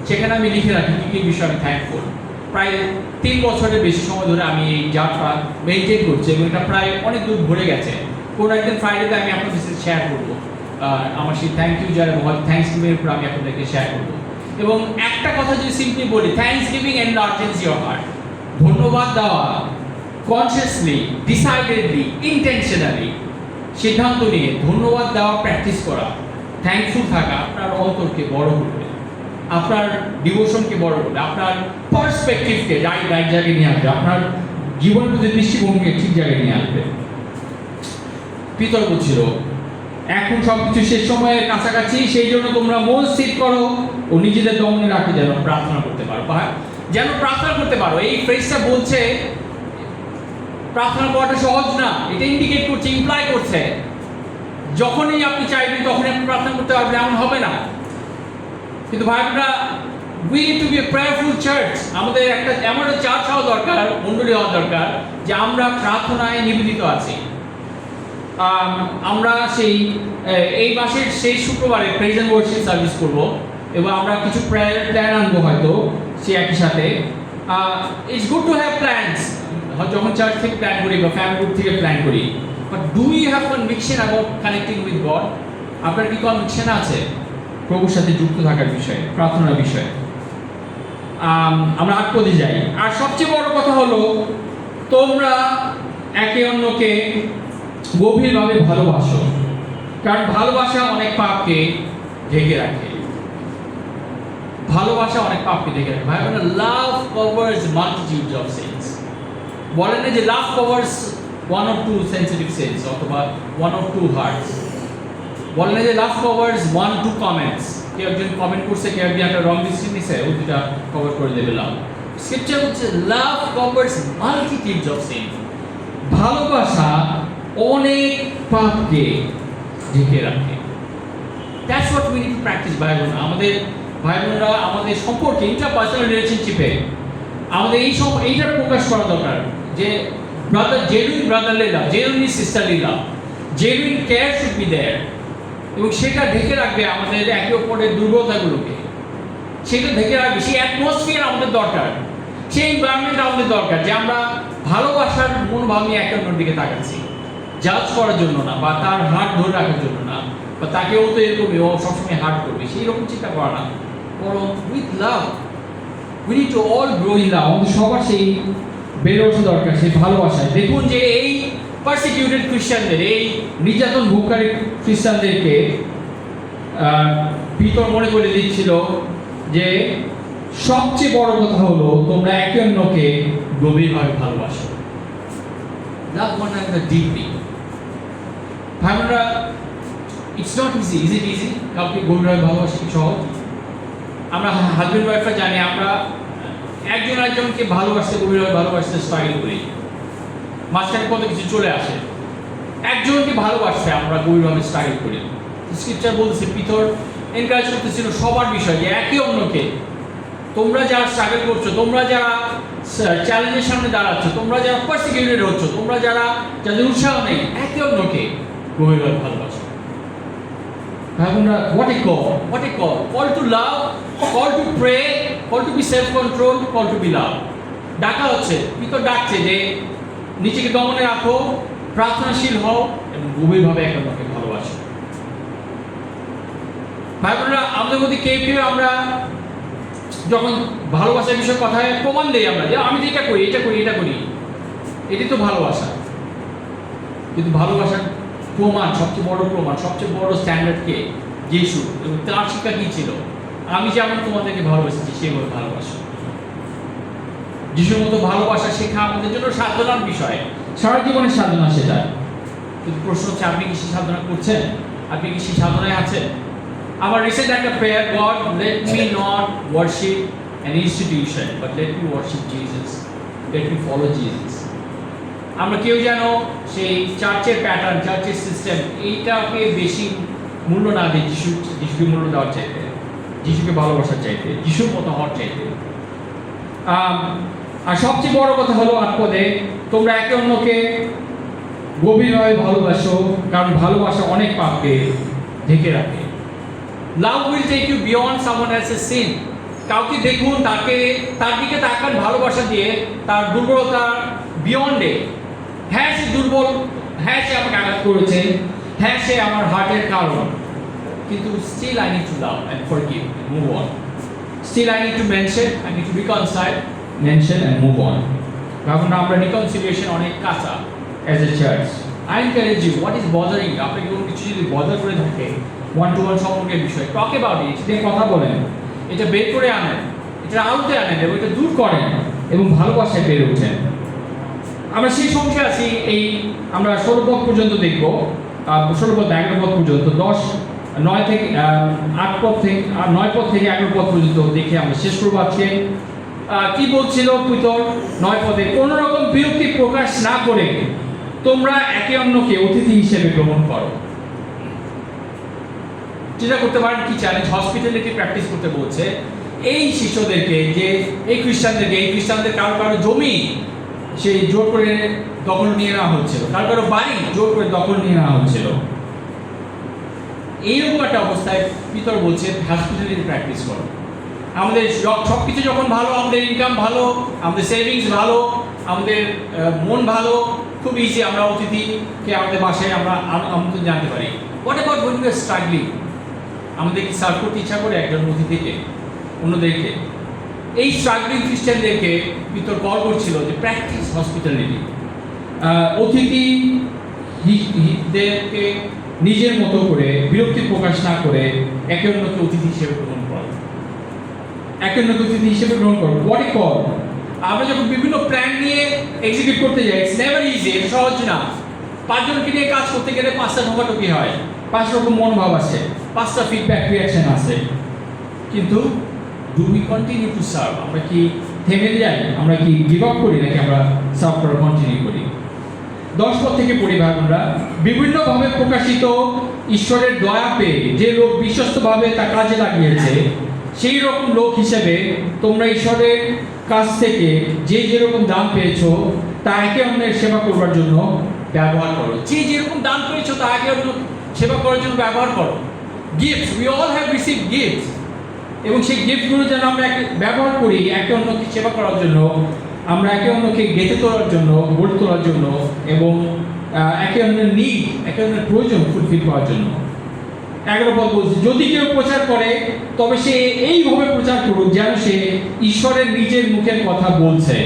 সেখানে আমি লিখে রাখি কী কী বিষয়ে আমি থ্যাঙ্কফুল। প্রায় 3 বছরের বেশি সময় ধরে আমি এই জারটা মেনটেন করছি, এবং এটা প্রায় অনেক দূর ভরে গেছে। কোনো একদিন ফ্রাইডেতে আমি আপনাদের সাথে শেয়ার করবো আমার সেই থ্যাংক ইউ জার এবং থ্যাঙ্কস গিভিংয়ের উপর আমি আপনাদেরকে শেয়ার করবো। এবং একটা কথা যদি সিম্পলি বলি, থ্যাঙ্কস গিভিং এনলার্জেস ইয়োর হার্ট। ধন্যবাদ দেওয়া কনসিয়াসলি, ডিসাইডেডলি, ইন্টেনশনালি সিদ্ধান্ত নিয়ে ধন্যবাদ দেওয়া প্র্যাকটিস করা, থ্যাঙ্কফুল থাকা আপনার অন্তরকে বড় করবে, আপনার ডিভোশনকে বড় করবে, আপনার পার্সপেক্টিভকে রাইট জায়গায় নিয়ে আসবে, আপনার জীবনের প্রতি দৃষ্টিভঙ্গিকে ঠিক জায়গায় নিয়ে আসবে। পিতর বলছিল, এখন সবকিছু শেষ সময়ের কাছাকাছি, সেই জন্য তোমরা মন স্থির করো ও নিজেদের দমনে রাখে যেন প্রার্থনা করতে পারো। যেন প্রার্থনা করতে পারো, এই ফ্রেজটা বলছে প্রার্থনা করাটা সহজ না। এটা ইন্ডিকেট করছে, ইমপ্লাই করছে যখনই আপনি চাইবেন তখনই আপনি প্রার্থনা করতে পারবেন এমন হবে না। কিন্তু ভাইরা, we need to be a prayerful church. আমাদের একটা এমন একটা চার্চ হওয়া দরকার, মণ্ডলী হওয়া দরকার, যে আমরা প্রার্থনায় নিবেদিত আছি। আমরা এই মাসের শেষ শুক্রবারে প্রেজ এন্ড ওয়ার্শিপ সার্ভিস করব, এবং আমরা কিছু প্ল্যান আনবো হয়তো সে একই সাথে। It's good to have plans, যখন চার্চ থেকে প্ল্যান করি বা ফ্যামিলি গ্রুপ থেকে প্ল্যান করি, but do you have conviction about connecting with God? আপনার কি কনভিকশন আছে প্রভুর সাথে যুক্ত থাকার বিষয়ে, প্রার্থনার বিষয়ে? আমরা আত্মদি যাই। আর সবচেয়ে বড় কথা হলো, তোমরা একে অন্যকে গভীরভাবে ভালোবাসো, কারণ ভালোবাসা অনেক পাপকে ঢেকে রাখে। ভালোবাসা অনেক পাপকে ঢেকে রাখে। ভাই বোনেরা, লাভ কভারস মাল্টিটিউডস অফ সিনস। বলেন না যে লাভ কভারস 1 or 2 সেনসিটিভ সেন্স অথবা 1 or 2 হার্টস। বলেন না যে লাভ কভারস 1-2 কমেন্টস। কেউ একজন কমেন্ট করছে, কেউ একজন একটা রং ডিসিশন নিছে, ওই দুটা কভার করে দেবে লাভ। স্ক্রিপচার হচ্ছে লাভ কভারস মাল্টিটিউডস অফ সিনস। ভালোবাসা অনেক পাপকে ঢেকে রাখে। That's what we need two practice. ভাই বোনেরা, আমাদের ভাই বোনেরা আমাদের সম্পর্কে, ইন্টারপার্সোনাল রিলেশনশিপে আমাদের এইটার প্রকাশ করা দরকার যে genuine brotherly love, genuine sisterly love, genuine care should be there. এবং সেটা ঢেকে রাখবে আমাদের একে অপরের দুর্বলতাগুলোকে, সেটা ঢেকে রাখবে। সেই অ্যাটমসফিয়ার আমাদের দরকার, সেই এনভায়রনমেন্ট আমাদের দরকার, যে আমরা ভালোবাসার মনোভাব নিয়ে একে অন্যের দিকে তাকাচ্ছি, জাজ করার জন্য না, বা তার হাত ধরে রাখার জন্য না, বা তাকেও তো এরকমই ও সবসময় হার্ট করবে সেই রকম চিন্তা করা না। বরং with love. We need to all grow in love. আমাদের সবার সেই বেড়ে ওঠা দরকার সেই ভালোবাসায়। দেখুন যে এই পারসিকিউটেড খ্রিস্টানদের, এই নির্যাতন ভোগকারী খ্রিস্টানদেরকে পিতর মনে করে দিচ্ছিল যে সবচেয়ে বড় কথা হলো তোমরা একে অন্যকে গভীরভাবে ভালোবাসো। Love one another deeply. ভাইরা, it's not easy. Is it easy? কাউকে গভীরভাবে ভালোবাসা কি সহজ? আমরা হাজব্যান্ড ওয়াইফরা জানি, আমরা একজন একজনকে ভালোবাসতে, গভীরভাবে ভালোবাসতে স্ট্রাগল করি, মাঝখানে কত কিছু চলে আসে। একজনকে ভালোবাসতে আমরা গভীরভাবে স্ট্রাগল করি। স্ক্রিপচার বলতেছে, পিতর এনকারেজ করতেছিল সবার বিষয় যে একে অন্যকে, তোমরা যারা স্ট্রাগল করছো, তোমরা যারা চ্যালেঞ্জের সামনে দাঁড়াচ্ছ, তোমরা যারা পারসিকিউটেড হচ্ছ, তোমরা যাদের উৎসাহ নেই, একে অন্যকে গভীরভাবে ভালোবাসো। What a call! What a call! Call to love, call to pray, call to be self-controlled, call to be loved. ডাকা হচ্ছে, পিতর ডাকছে যে নিজেকে দমনে রাখো, প্রার্থনাশীল হও এবং গভীরভাবে একে অন্যকে ভালোবাসো। ভাই বোনেরা, আমাদের মধ্যে কেউ কেউ আমরা যখন ভালোবাসার বিষয়ে কথায় প্রমাণ দেই আমরা যে আমি তো এটা করি, এটা করি, এটা করি, এটি তো ভালোবাসা। কিন্তু ভালোবাসার প্রমাণ, সবচেয়ে বড় প্রমাণ, সবচেয়ে বড় স্ট্যান্ডার্ডকে যিশু, এবং তার শিক্ষা কি ছিল? আমি যেমন তোমাদেরকে ভালোবেসেছি সেভাবে ভালোবাসো। যিশুর মতো ভালোবাসা শেখা আমাদের জন্য সাধনার বিষয়, সারা জীবনের সাধনা সেটা। কিন্তু প্রশ্ন হচ্ছে, আপনি কি সেই সাধনা করছেন? আপনি কি সেই সাধনায় আছেন? আমার রিসেন্ট একটা prayer, god let me not worship an institution, but let me worship Jesus, let me follow Jesus. আমরা কেউ যেন সেই চার্চের প্যাটার্ন, চার্চের সিস্টেম, এইটাকে বেশি মূল্য না দিই, যিশুকে মূল্য দেওয়ার চাইতে, যিশুকে ভালোবাসার চাইতে, যিশুর মতো হওয়ার চাইতে। আর সবচেয়ে বড় কথা হলো 8 পদে, তোমরা একে অন্যকে গভীরভাবে ভালোবাসো, কারণ ভালোবাসা অনেক পাপকে ঢেকে রাখে। Love will take you beyond someone else's sin. কাউকে দেখুন, তার দিকে তাকান ভালোবাসা দিয়ে, তার দুর্বলতার বিয়ন্ডে। হ্যাঁ সে দুর্বল, হ্যাঁ সে আমাকে আঘাত করেছে, হ্যাঁ সে আমার হার্টের কারণ, কিন্তু still I need to love and forgive, move on. Still I need to mention, I need to reconcile, mention and move on. কারণ আমরা রিকনসিলিয়েশন অনেক কাঁচা as a church. I encourage you, what is bothering? আপনাকে কোনো কিছু যদি bother করে থাকে, ওয়ান টু ওয়ান সম্পর্কের বিষয়, টক অ্যাবাউট ইট, নিয়ে কথা বলেন, এটা বের করে আনেন, এটা আউটে আনেন এবং এটা দূর করেন এবং ভালোবাসায় বেড়ে ওঠেন। আমরা সেই সংখ্যা আছি, এই আমরা 16 পদ পর্যন্ত দেখব, 16 পদ 11 পদ পর্যন্ত, 9 থেকে 8 পদ থেকে 9 পদ থেকে 11 পদ পর্যন্ত দেখে আমরা শেষ করবো আজকে। কি বলছিল পিতর 9 পদে? কোনো রকম বিরক্তি প্রকাশ না করে তোমরা একে অন্যকে অতিথি হিসেবে গ্রহণ করো। যেটা করতে পারেন কি চ্যালেঞ্জ, হসপিটালিটি প্র্যাকটিস করতে বলছে এই শিষ্যদেরকে, যে এই খ্রিস্টানদের কারো জমি সেই জোর করে দখল নিয়ে নেওয়া হচ্ছিল, কারো বাড়ি জোর করে দখল নিয়ে নেওয়া হচ্ছিল। এইরকম একটা অবস্থায় পিতর বলছে হসপিটালিটি প্র্যাকটিস করো। আমাদের সব কিছু যখন ভালো, আমাদের ইনকাম ভালো, আমাদের সেভিংস ভালো, আমাদের মন ভালো, খুব ইজি আমরা অতিথিকে আমাদের বাসায় আমরা আমন্ত্রণ জানতে পারি। What about when we are struggling? আমাদের কি সার্ভ করতে ইচ্ছা করে একজন অতিথিকে, অন্যদেরকে? এই স্ট্রাগলিং খ্রিস্টানদেরকে পিতর কল করছিল যে প্র্যাকটিস হসপিটালিটি। অতিথিদেরকে নিজের মতো করে বিরক্তি প্রকাশ না করে একে অন্যকে অতিথি হিসেবে গ্রহণ করো, একে অন্যকে অতিথি হিসেবে গ্রহণ করো। What a call! আমরা যখন বিভিন্ন প্ল্যান নিয়ে এক্সিকিউট করতে যাই, ইটস নেভার ইজি, এটা সহজ না। 5 জনকে নিয়ে কাজ করতে গেলে 5টা ঠোকাঠুকি হয়, 5 রকম মনোভাব আসে, 5টা ফিডব্যাক রিয়াকশন আসে। কিন্তু do we continue to serve? আমরা কি থেমে যাই? আমরা কি গিভ আপ করি, নাকি আমরা সার্ভ করা কন্টিনিউ করি? 10 পদ থেকে পড়ি ভাই বোনরা। বিভিন্নভাবে প্রকাশিত ঈশ্বরের দয়া পেয়ে যে লোক বিশ্বস্তভাবে তা কাজে লাগিয়েছে, সেই রকম লোক হিসেবে তোমরা ঈশ্বরের কাছ থেকে যে যেরকম দান পেয়েছো তা একে অন্যের সেবা করবার জন্য ব্যবহার করো। যে যেরকম দান পেয়েছো তা একে অন্য সেবা করার জন্য ব্যবহার করো। Gifts, we all have received gifts, এবং সেই গিফটগুলো যেন আমরা ব্যবহার করি একে অন্যকে সেবা করার জন্য, আমরা একে অন্যকে গেঁথে তোলার জন্য, গড়ে তোলার জন্য, এবং একে অন্যের নিড, একে অন্যের প্রয়োজন ফুলফিল করার জন্য। 11 পদ বলছে, যদি কেউ প্রচার করে তবে সে এইভাবে প্রচার করুক যেন সে ঈশ্বরের নিজের মুখের কথা বলছে।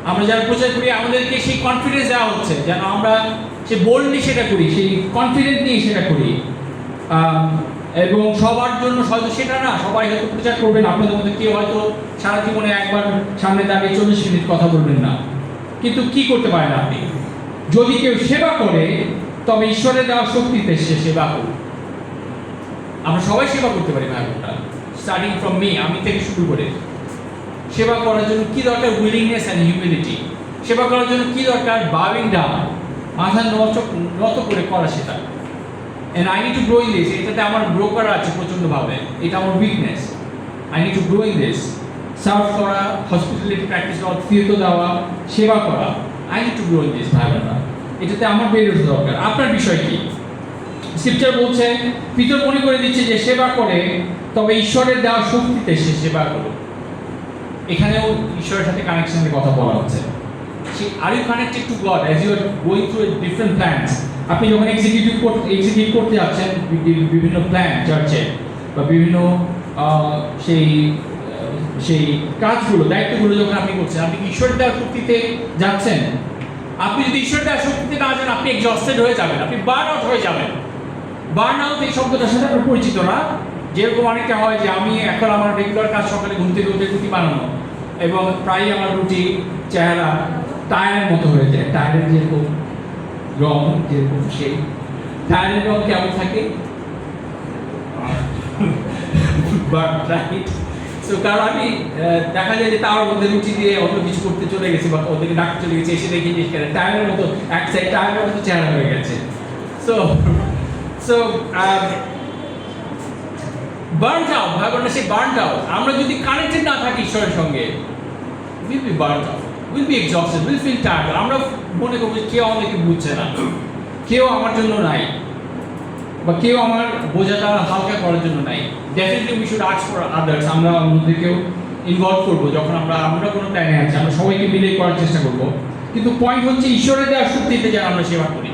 আমরা যারা প্রচার করি আমাদেরকে সেই কনফিডেন্স দেওয়া হচ্ছে যেন আমরা সে বোল্ডলি সেটা করি, সেই কনফিডেন্স নিয়ে সেটা করি। এবং সবার জন্য হয়তো সেটা না, সবাই হয়তো প্রচার করবেন, আপনাদের মধ্যে কেউ হয়তো সারা জীবনে একবার সামনে দাঁড়িয়ে 40 মিনিট কথা বলবেন না, কিন্তু কি করতে পারেন আপনি? যদি কেউ সেবা করে তবে ঈশ্বরের দেওয়া শক্তিতে সে সেবা করুক। আমরা সবাই সেবা করতে পারি ভাই বোনরা, স্টার্টিং ফ্রম মি, আমি থেকে শুরু করে। সেবা করার জন্য কি দরকার? Willingness and humility. সেবা করার জন্য কি দরকার? বাউইং ডাউন, মাথা নত করে করা সেটা। And I need to grow in this, এটাতে আমার গ্রো করা আছে প্রচণ্ডভাবে, এটা আমার weakness. I need to grow in this. Serve করা, হসপিটালিটি প্র্যাকটিস করা, ফিরত দেওয়া, সেবা করা, I need to grow in this ভাই বোনরা, এটাতে আমার বেড়ে ওঠা দরকার। আপনার বিষয় কি? স্ক্রিপচার বলছে, পিতর মনে করে দিচ্ছে যে সেবা করে তবে ঈশ্বরের দেওয়া শক্তিতে সে সেবা করুক। এখানেও ঈশ্বরের সাথে কানেকশনের কথা বলা হচ্ছে। Are you connected to God as you are going through different plans? আপনি যখন এক্সিকিউট করতে যাচ্ছেন বিভিন্ন প্ল্যান চার্চে বা বিভিন্ন সেই কাজগুলো, দায়িত্বগুলো যখন আপনি করছেন, আপনি কি ঈশ্বরের দেওয়া শক্তিতে যাচ্ছেন? আপনি যদি ঈশ্বরের দেওয়া শক্তিতে না যান, আপনি এক্সস্টেড হয়ে যাবেন, আপনি বার্ন আউট হয়ে যাবেন। বার্ন আউট এই শব্দটার সাথে আপনার পরিচিত না? যেরকম অনেকটা হয় যে আমি এখন আমার রেগুলার কাজ সকালে ঘুম থেকে উঠে রুটি বানানো, এবং প্রায়ই আমার রুটি চেহারা টায়ারের মতো হয়ে যায়। টায়ারের যেরকম রং, যেরকম সেই টায়ারের রং কেমন থাকে? তো কারণ আমি দেখা যায় যে তার মধ্যে রুটি দিয়ে অন্য কিছু করতে চলে গেছে বা ওদেরকে ডাকতে চলে গেছে, এসে দেখি যে টায়ারের মতো এক সাইড টায়ারের মতো চেহারা হয়ে গেছে। সো বার্নড আউট, ভাই বোনেরা, সেই বার্নড আউট। আমরা যদি কানেক্টেড না থাকি ঈশ্বরের সঙ্গে, will be burned out, will be exhausted, will feel tired. আমরা মনে করবো কেউ আমাদেরকে বুঝছে না, কেউ আমার জন্য নাই, বা কেউ আমার বোঝাটা হালকা করার জন্য নাই। Definitely we should ask for others. আমরা অন্যদেরকেও ইনভলভ করবো যখন আমরা কোনো প্ল্যানে আছি, আমরা সবাইকে মিলে করার চেষ্টা করবো। কিন্তু পয়েন্ট হচ্ছে ঈশ্বরের দেওয়া শক্তিতে যেন আমরা সেবা করি।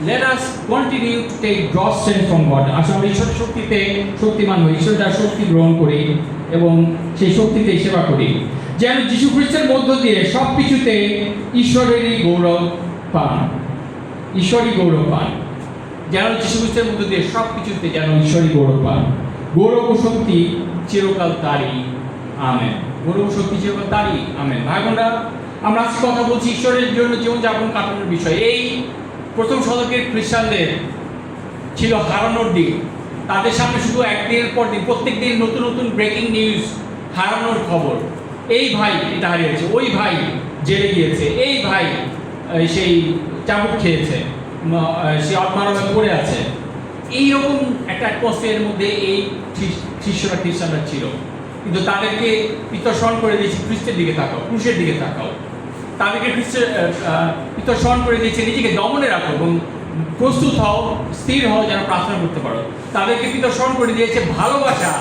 Let us continue to take draw strength from God. আসলে আমরা ঈশ্বরের শক্তিতে শক্তিমান হই, ঈশ্বরের দেওয়া শক্তি গ্রহণ করি এবং সেই শক্তিতে সেবা করি, যেন যীশু খ্রিস্টের মধ্য দিয়ে সব কিছুতে ঈশ্বরেরই গৌরব পান। ঈশ্বরই গৌরব পান, যেন যীশু খ্রিস্টের মধ্য দিয়ে সব কিছুতে যেন ঈশ্বরই গৌরব পান। গৌরব ও শক্তি চিরকাল তারই, আমেন। গৌরব ও শক্তি চিরকাল তারই, আমেন। ভাই বোনরা, আমরা আজকে কথা বলছি ঈশ্বরের জন্য জীবনযাপন কাটানোর বিষয়। এই প্রথম শতকের খ্রিস্টানদের ছিল হারানোর দিন। তাদের সামনে শুধু একদিনের পর দিন, প্রত্যেক দিন নতুন নতুন ব্রেকিং নিউজ, হারানোর খবর। এই ভাই এটা হারিয়েছে, ওই ভাই জেলে গিয়েছে, এই ভাই সেই চাবুক খেয়েছে, সে আত্মারভাবে পড়ে আছে। এইরকম একটা অ্যাটমসফিয়ারের মধ্যে এই শিষ্যরা খ্রিস্টানরা ছিল। কিন্তু তাদেরকে পিতর স্মরণ করে দিয়েছে, খ্রিস্টের দিকে তাকাও, ক্রুশের দিকে তাকাও। তাদেরকে পিতর স্মরণ করে দিয়েছে, নিজেকে দমনে রাখো এবং প্রস্তুত হও, স্থির হও যেন প্রার্থনা করতে পারো। তাদেরকে পিতর স্মরণ করে দিয়েছে, ভালোবাসা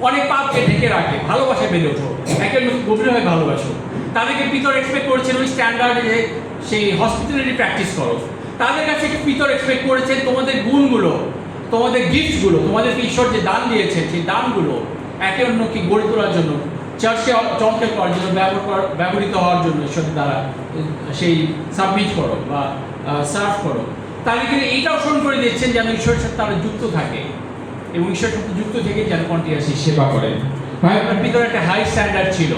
অনেক পাপকে ঢেকে রাখে, ভালোবাসা বেড়ে ওঠো, একের মধ্যে গভীরভাবে ভালোবাসো। তাদেরকে পিতর এক্সপেক্ট করেছেন ওই স্ট্যান্ডার্ডে সেই হসপিটালিটি প্র্যাকটিস করো। তাদের কাছে পিতর এক্সপেক্ট করেছেন তোমাদের গুণগুলো, তোমাদের গিফটগুলো, তোমাদেরকে ঈশ্বর যে দান দিয়েছেন সেই দানগুলো একে অন্যকে গড়ে তোলার জন্য, চার্চকে চমকে করার জন্য, ব্যবহৃত হওয়ার জন্য ঈশ্বরের দ্বারা সেই সাবমিট করো বা সার্ভ করো। তাদেরকে এইটাও স্মরণ করে দিচ্ছেন যেন ঈশ্বরের সাথে তারা যুক্ত থাকে এবং ঈশ্বরের সাথে যুক্ত থেকে যেন কন্টিনিউয়াসলি সেবা করে। ভাই আপনার ভিতরে একটা হাই স্ট্যান্ডার্ড ছিল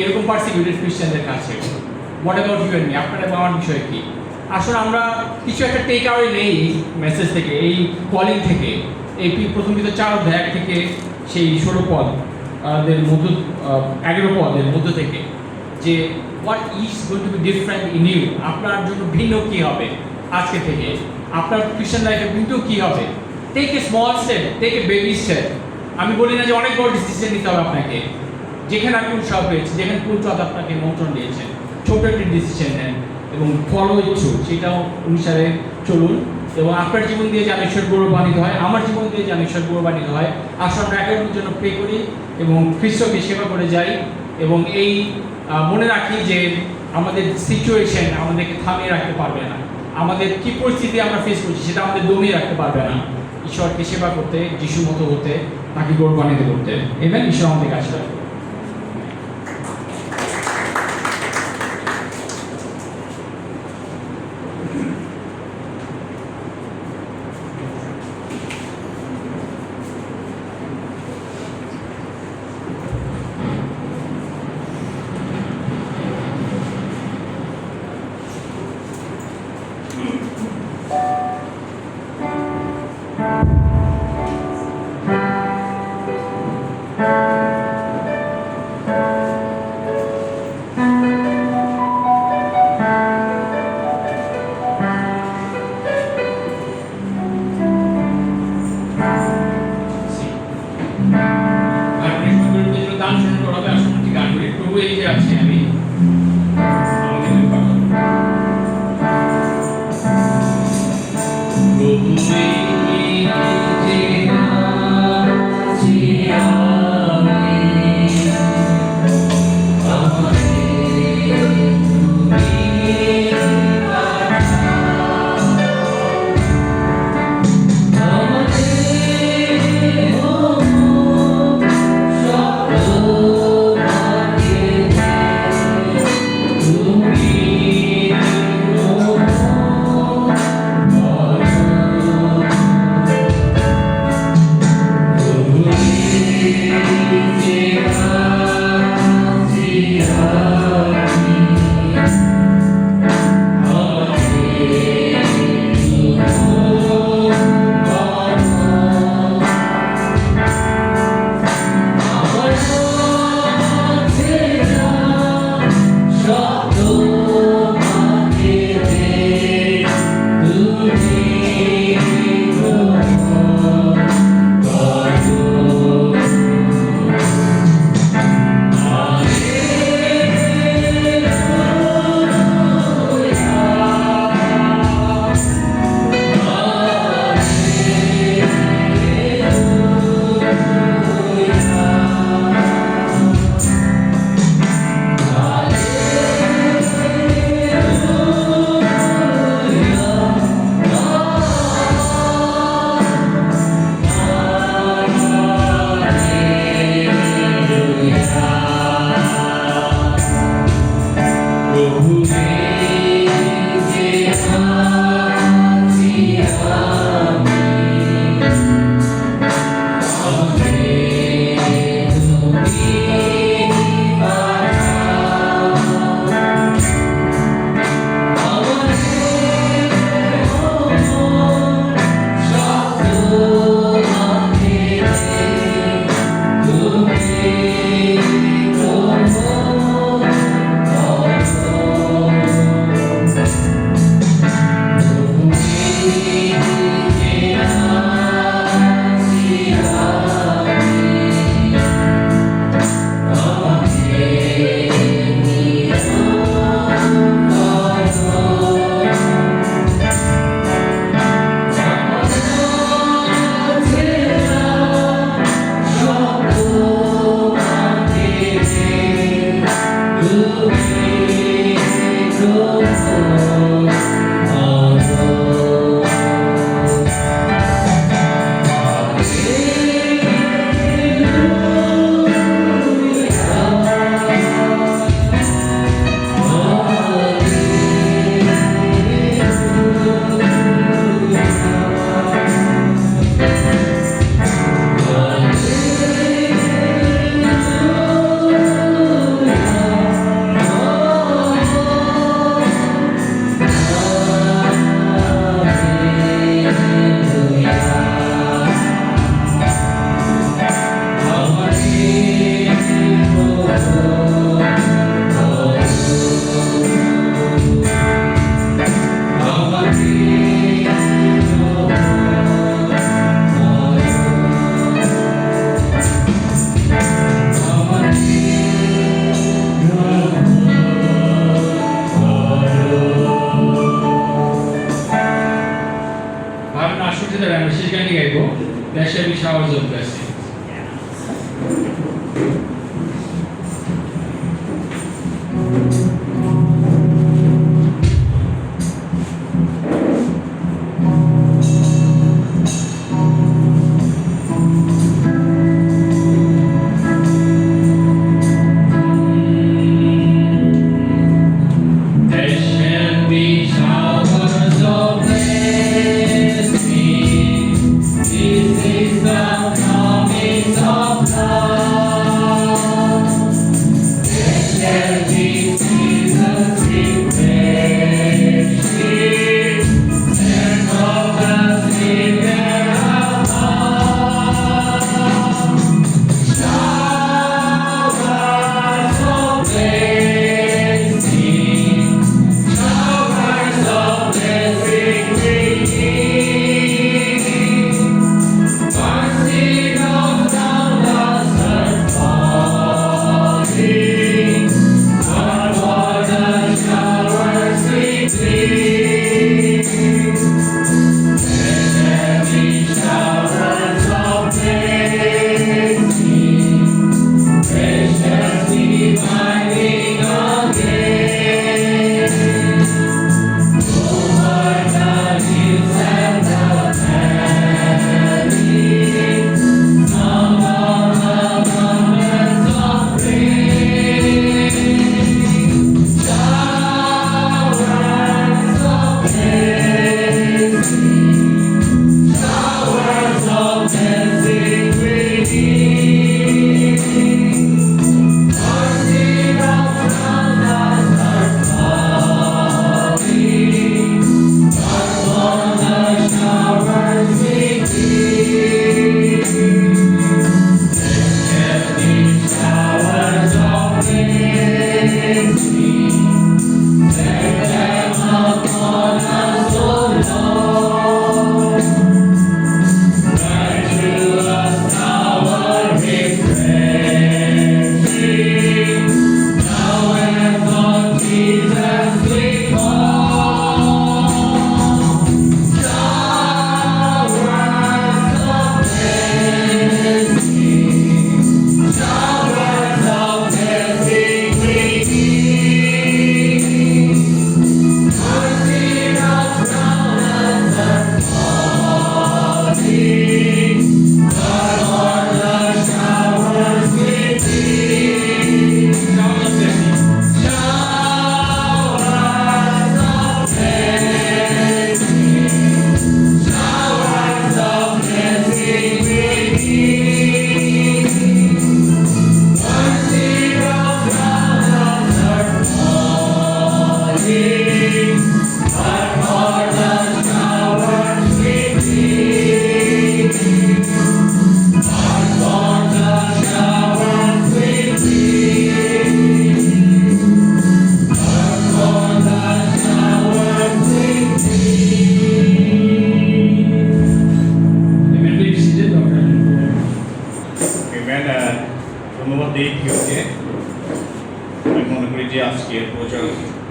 এরকম পার্সিকিউটেড খ্রিস্টানদের কাছে। What about you and me? আপনার এবং আমার বিষয় কি? আসলে আমরা কিছু একটা টেক আওয়ে নেই মেসেজ থেকে, এই কলিং থেকে, এই প্রথম ভিতর 4 অধ্যায় থেকে সেই 16 পদ দের মধ্য 11 পদের মধ্য থেকে, যে what is going to be different in you, আপনার জন্য ভিন্ন কী হবে আজকে থেকে, আপনার খ্রিস্টান লাইফে ভিন্ন কী হবে। Take a small step, take a baby step. আমি বলি না যে অনেক বড় ডিসিশন নিতে হবে আপনাকে, যেখানে আপনি উৎসাহ পেয়েছেন, যেখানে পুরুষাদ আপনাকে মন্ত্রণ দিয়েছেন, ছোট একটি ডিসিশন নেন এবং ফলো ইচ্ছু সেটাও অনুসারে চলুন এবং আপনার জীবন দিয়ে যেন ঈশ্বর গৌরবান্বিত হয়, আমার জীবন দিয়ে যেন ঈশ্বর গৌরবান্বিত হয়। আসলে আমরা একে অন্যের জন্য প্রে করি এবং খ্রিস্টকে সেবা করে যাই এবং এই মনে রাখি যে আমাদের সিচুয়েশন আমাদেরকে থামিয়ে রাখতে পারবে না। আমাদের কি পরিস্থিতি আমরা ফেস করছি সেটা আমাদের দমিয়ে রাখতে পারবে না। ঈশ্বরকে সেবা করতে, যিশুর মতো হতে, তাকে গৌরবান্বিত করতে, এভেন ঈশ্বর আমাদের কাছে রাখবে। গান শুরু করা হবে, আসুন একটি গান করি। প্রভু এই যে আছে, আমি আমাকে তুমি পাঠাও। প্রভু এই যে আছি আমি, আমাকে তুমি There shall be showers of blessing.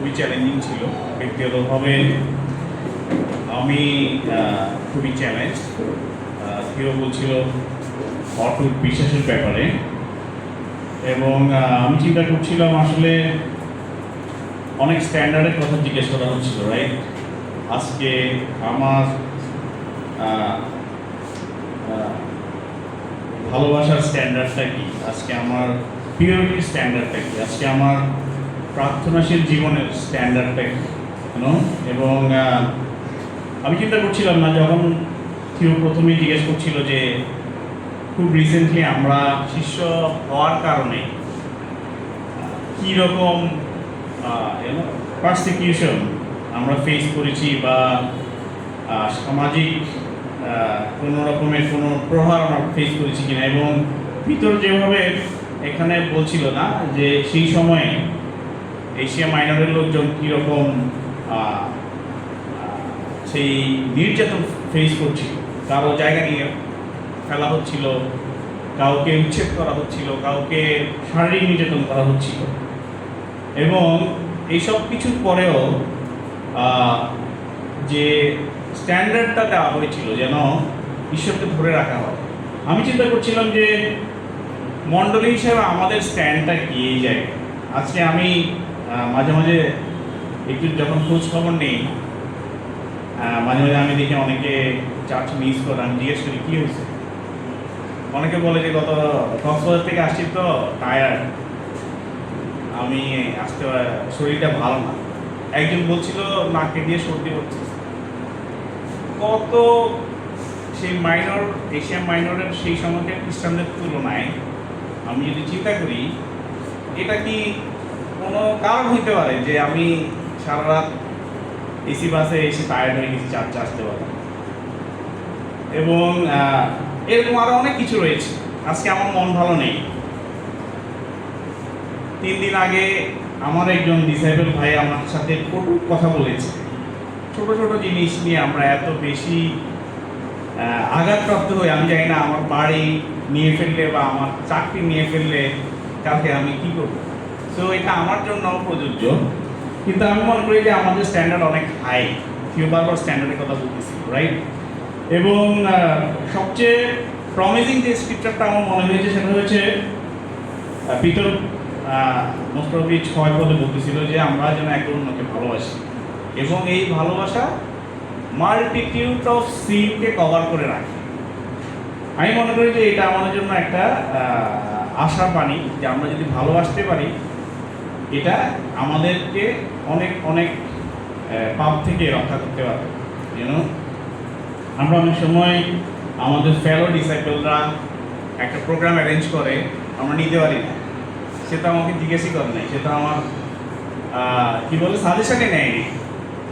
খুবই চ্যালেঞ্জিং ছিল। ব্যক্তিগতভাবে আমি খুবই চ্যালেঞ্জ। কেউ বলছিল অটুট বিশ্বাসের ব্যাপারে, এবং আমি চিন্তা করছিলাম আসলে অনেক স্ট্যান্ডার্ডের কথা জিজ্ঞেস করা হচ্ছিল, রাইট? আজকে আমার ভালোবাসার স্ট্যান্ডার্ডটা কি, আজকে আমার পিওরিটির স্ট্যান্ডার্ডটা কি, আজকে আমার প্রার্থনাশীল জীবনের স্ট্যান্ডার্ডটা কি, এবং আমি চিন্তা করছিলাম না যখন কেউ প্রথমেই জিজ্ঞেস করছিল যে খুব রিসেন্টলি আমরা শিষ্য হওয়ার কারণে কীরকম পারসিকিউশন আমরা ফেস করেছি, বা সামাজিক কোনো রকমের কোনো প্রহার আমরা ফেস করেছি কিনা, এবং ভিতর যেভাবে এখানে বলছিল না যে সেই সময়ে এশিয়া মাইনরের লোকজন কীরকম সেই নির্যাতন ফেস করছিল, কারো জায়গা নিয়ে ফেলা হচ্ছিল, কাউকে উচ্ছেদ করা হচ্ছিল, কাউকে শারীরিক নির্যাতন করা হচ্ছিল, এবং এইসব কিছুর পরেও যে স্ট্যান্ডার্ডটা দেওয়া হয়েছিল যেন ঈশ্বরকে ধরে রাখা হয়। আমি চিন্তা করছিলাম যে মণ্ডলী হিসেবে আমাদের স্ট্যান্ডটা কি এই জায়গায়। আজকে আমি মাঝে মাঝে একটু যখন খোঁজ খবর নেই, মাঝে মাঝে আমি দেখি অনেকে চার্চ মিস করে, আমি জিজ্ঞেস করি কী হয়েছে। অনেকে বলে যে গত কক্সবাজার থেকে আসছি তো টায়ার্ড, আমি আসতে শরীরটা ভালো না। একজন বলছিল নাকে দিয়ে সর্দি হচ্ছে। কত সেই মাইনর, এশিয়ান মাইনরের সেই সময়কার খ্রিস্টানদের তুলনায় আমি যদি চিন্তা করি, এটা কি কোনো কারণ হইতে পারে যে আমি সারা রাত এসি বাসে এসে টায়ার্ড হয়ে গেছি, চার্চে আসতে পারি? এবং এরকম আরও অনেক কিছু রয়েছে। আজকে আমার মন ভালো নেই। 3 দিন আগে আমার একজন ডিসেবল ভাই আমার সাথে কটু কথা বলেছে। ছোট ছোট জিনিস নিয়ে আমরা এত বেশি আঘাতপ্রাপ্ত হই। আমি জানি না আমার বাড়ি নিয়ে ফেললে বা আমার চাকরি নিয়ে ফেললে কালকে আমি কী করবো। সো এটা আমার জন্য প্রযোজ্য, কিন্তু আমি মনে করি যে আমাদের স্ট্যান্ডার্ড অনেক হাই। কেউ বারবার স্ট্যান্ডার্ডের কথা বলতেছি, রাইট? এবং সবচেয়ে প্রমিজিং যে স্ক্রিপচারটা আমার মনে হয়েছে সেটা হচ্ছে পিতর মোস্ট প্রবাবলি 6 পদে বলতেছিল যে আমরা যেন একে অন্যকে ভালোবাসি, এবং এই ভালোবাসা মাল্টিটিউড অফ সিনকে কভার করে রাখে। আমি মনে করি যে এটা আমাদের জন্য একটা আশার বাণী যে আমরা যদি ভালোবাসতে পারি, এটা আমাদেরকে অনেক অনেক পাপ থেকে রক্ষা করতে পারবে। আমরা অনেক সময় আমাদের ফেলো ডিসাইপলরা একটা প্রোগ্রাম অ্যারেঞ্জ করে, আমরা নিতে পারি না। সেটা আমাকে জিজ্ঞেসই করে নাই, সেটা আমার কী বলে সাজেশনে নেয়নি,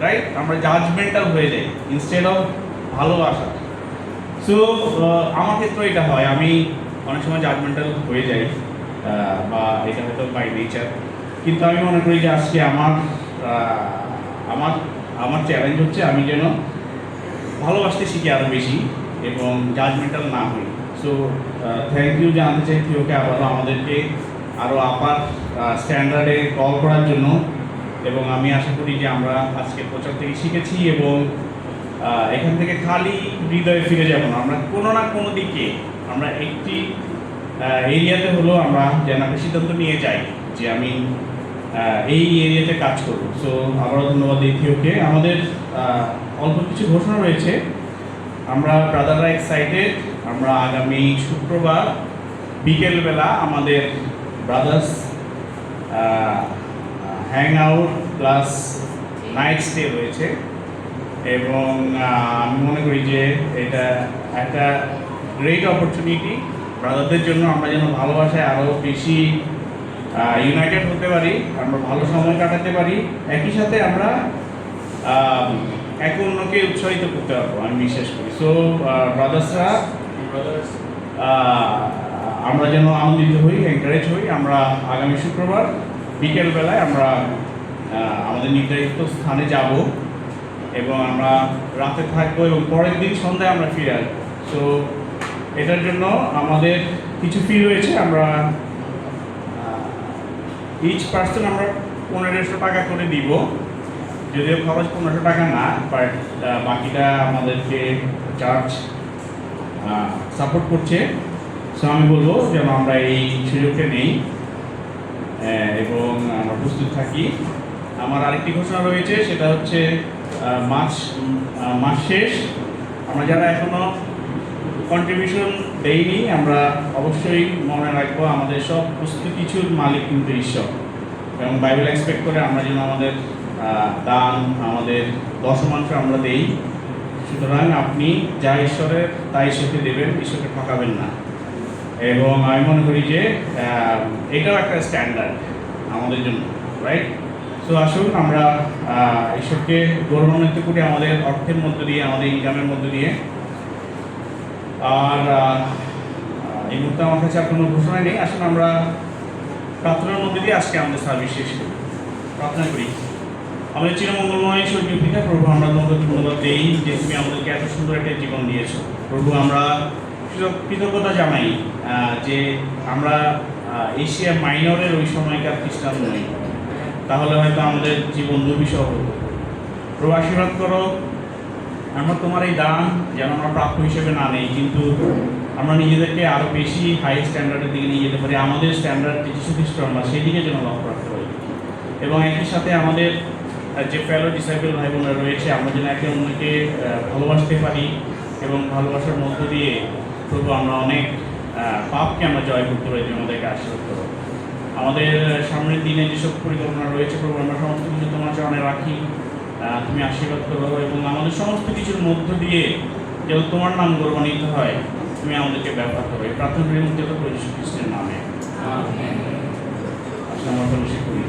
রাইট? আমরা জাজমেন্টাল হয়ে যাই ইনস্টেড অফ ভালোবাসা। সো আমার ক্ষেত্রে এটা হয়, আমি অনেক সময় জাজমেন্টাল হয়ে যাই, বা এটা হয়তো বাই নেচার। কিন্তু আমি মনে করি যে আজকে আমার চ্যালেঞ্জ হচ্ছে আমি যেন ভালোবাসতে শিখি আরও বেশি এবং জাজমেন্টাল না হই। সো থ্যাংক ইউ জানতে চাই প্রিয়কে আবারও আমাদেরকে আরও আপার স্ট্যান্ডার্ডে কল করার জন্য, এবং আমি আশা করি যে আমরা আজকে প্রচার থেকে শিখেছি এবং এখান থেকে খালি হৃদয়ে ফিরে যাব না। আমরা কোনো না কোনো দিকে আমরা একটি এরিয়াতে হলেও আমরা যেন একটা সিদ্ধান্ত নিয়ে যাই যে আমি এই এরিয়াতে কাজ করব। সো আবারও ধন্যবাদ ইথিওকে। আমাদের অল্প কিছু ঘোষণা রয়েছে। আমরা ব্রাদাররা এক্সাইটেড, আমরা আগামী শুক্রবার বিকেলবেলা আমাদের brothers hang out plus night stay রয়েছে, এবং আমি মনে করি যে এটা একটা গ্রেট অপরচুনিটি ব্রাদারদের জন্য। আমরা যেন ভালোবাসায় আরও বেশি ইউনাইটেড হতে পারি, আমরা ভালো সময় কাটাতে পারি, একই সাথে আমরা একে অন্যকে উৎসাহিত করতে পারবো, আমি বিশ্বাস করি। সো ব্রাদার্সরা আমরা যেন আনন্দিত হই, এনকারেজ হই। আমরা আগামী শুক্রবার বিকেলবেলায় আমরা আমাদের নির্ধারিত স্থানে যাব এবং আমরা রাতে থাকবো এবং পরের দিন সন্ধ্যায় আমরা ফিরে আসবো। সো এটার জন্য আমাদের কিছু ফি রয়েছে। আমরা ইচ পার্সন আমরা 1500 টাকা করে দিব, যদিও খরচ 1500 টাকা না, বাট বাকিটা আমাদেরকে চার্জ সাপোর্ট করছে। সো আমি বলবো যেন আমরা এই সুযোগটা নেই এবং আমরা প্রস্তুত থাকি। আমার আরেকটি ঘোষণা রয়েছে, সেটা হচ্ছে মাস শেষ আমরা যারা এখনো কন্ট্রিবিউশন দেইনি, আমরা অবশ্যই মনে রাখবো আমাদের সব প্রস্তুত কিছুর মালিক কিন্তু ঈশ্বর, এবং বাইবেল এক্সপেক্ট করে আমরা যেন আমাদের দান, আমাদের দশমাংশ আমরা দেই। সুতরাং আপনি যা ঈশ্বরের তাই ঈশ্বরকে দেবেন, ঈশ্বরকে ঠকাবেন না। এবং আমি মনে করি যে এটাও একটা স্ট্যান্ডার্ড আমাদের জন্য, রাইট? সো আসুন আমরা ঈশ্বরকে গৌরবান্বিত করি আমাদের অর্থের মধ্য দিয়ে, আমাদের ইনকামের মধ্য দিয়ে। আর এই মুহূর্তে আমার কাছে আর কোনো ঘোষণা নেই। আসুন আমরা প্রার্থনার মধ্যে দিয়ে আজকে আমাদের সার্ভিস শেষ করি। প্রার্থনা করি। আমাদের চিরমঙ্গলময় স্বর্গীয় পিতা, প্রভু আমরা তোমাকে ধন্যবাদ দিই যে তুমি আমাদেরকে এত সুন্দর একটা জীবন দিয়েছো। প্রভু আমরা কৃতজ্ঞতা জানাই যে আমরা এশিয়া মাইনরের ওই সময়কার খ্রিস্টান নই, তাহলে হয়তো আমাদের জীবন দুর্বিষহ হতো। প্রভু আশীর্বাদ করো, আমরা তোমার এই দান যেন আমরা প্রাপ্য হিসেবে না নেই, কিন্তু আমরা নিজেদেরকে আরও বেশি হাই স্ট্যান্ডার্ডের দিকে নিয়ে যেতে পারি। আমাদের স্ট্যান্ডার্ড যে যীশু খ্রিস্ট আমরা সেই দিকে যেন লক্ষ্য রাখতে পারি, এবং একই সাথে আমাদের যে ফেলো ডিসাইপল ভাই বোনেরা রয়েছে আমরা যেন একে অন্যকে ভালোবাসতে পারি, এবং ভালোবাসার মধ্য দিয়ে প্রভু আমরা অনেক পাপকে আমরা জয় করতে পারি। তুমি আমাদেরকে আশীর্বাদ করো। আমাদের সামনের দিনে যেসব পরিকল্পনা রয়েছে প্রভু আমরা সমস্ত কিছু তোমার চরণে রাখি, তুমি আশীর্বাদ করো, এবং আমাদের সমস্ত কিছুর মধ্য দিয়ে যেন তোমার নাম গৌরবান্বিত হয় তুমি আমাদেরকে ব্যবহার করো। এই প্রার্থনার মধ্যে তো যীশু খ্রিস্টের নামে আসলে আমরা ফেলোশিপ করি।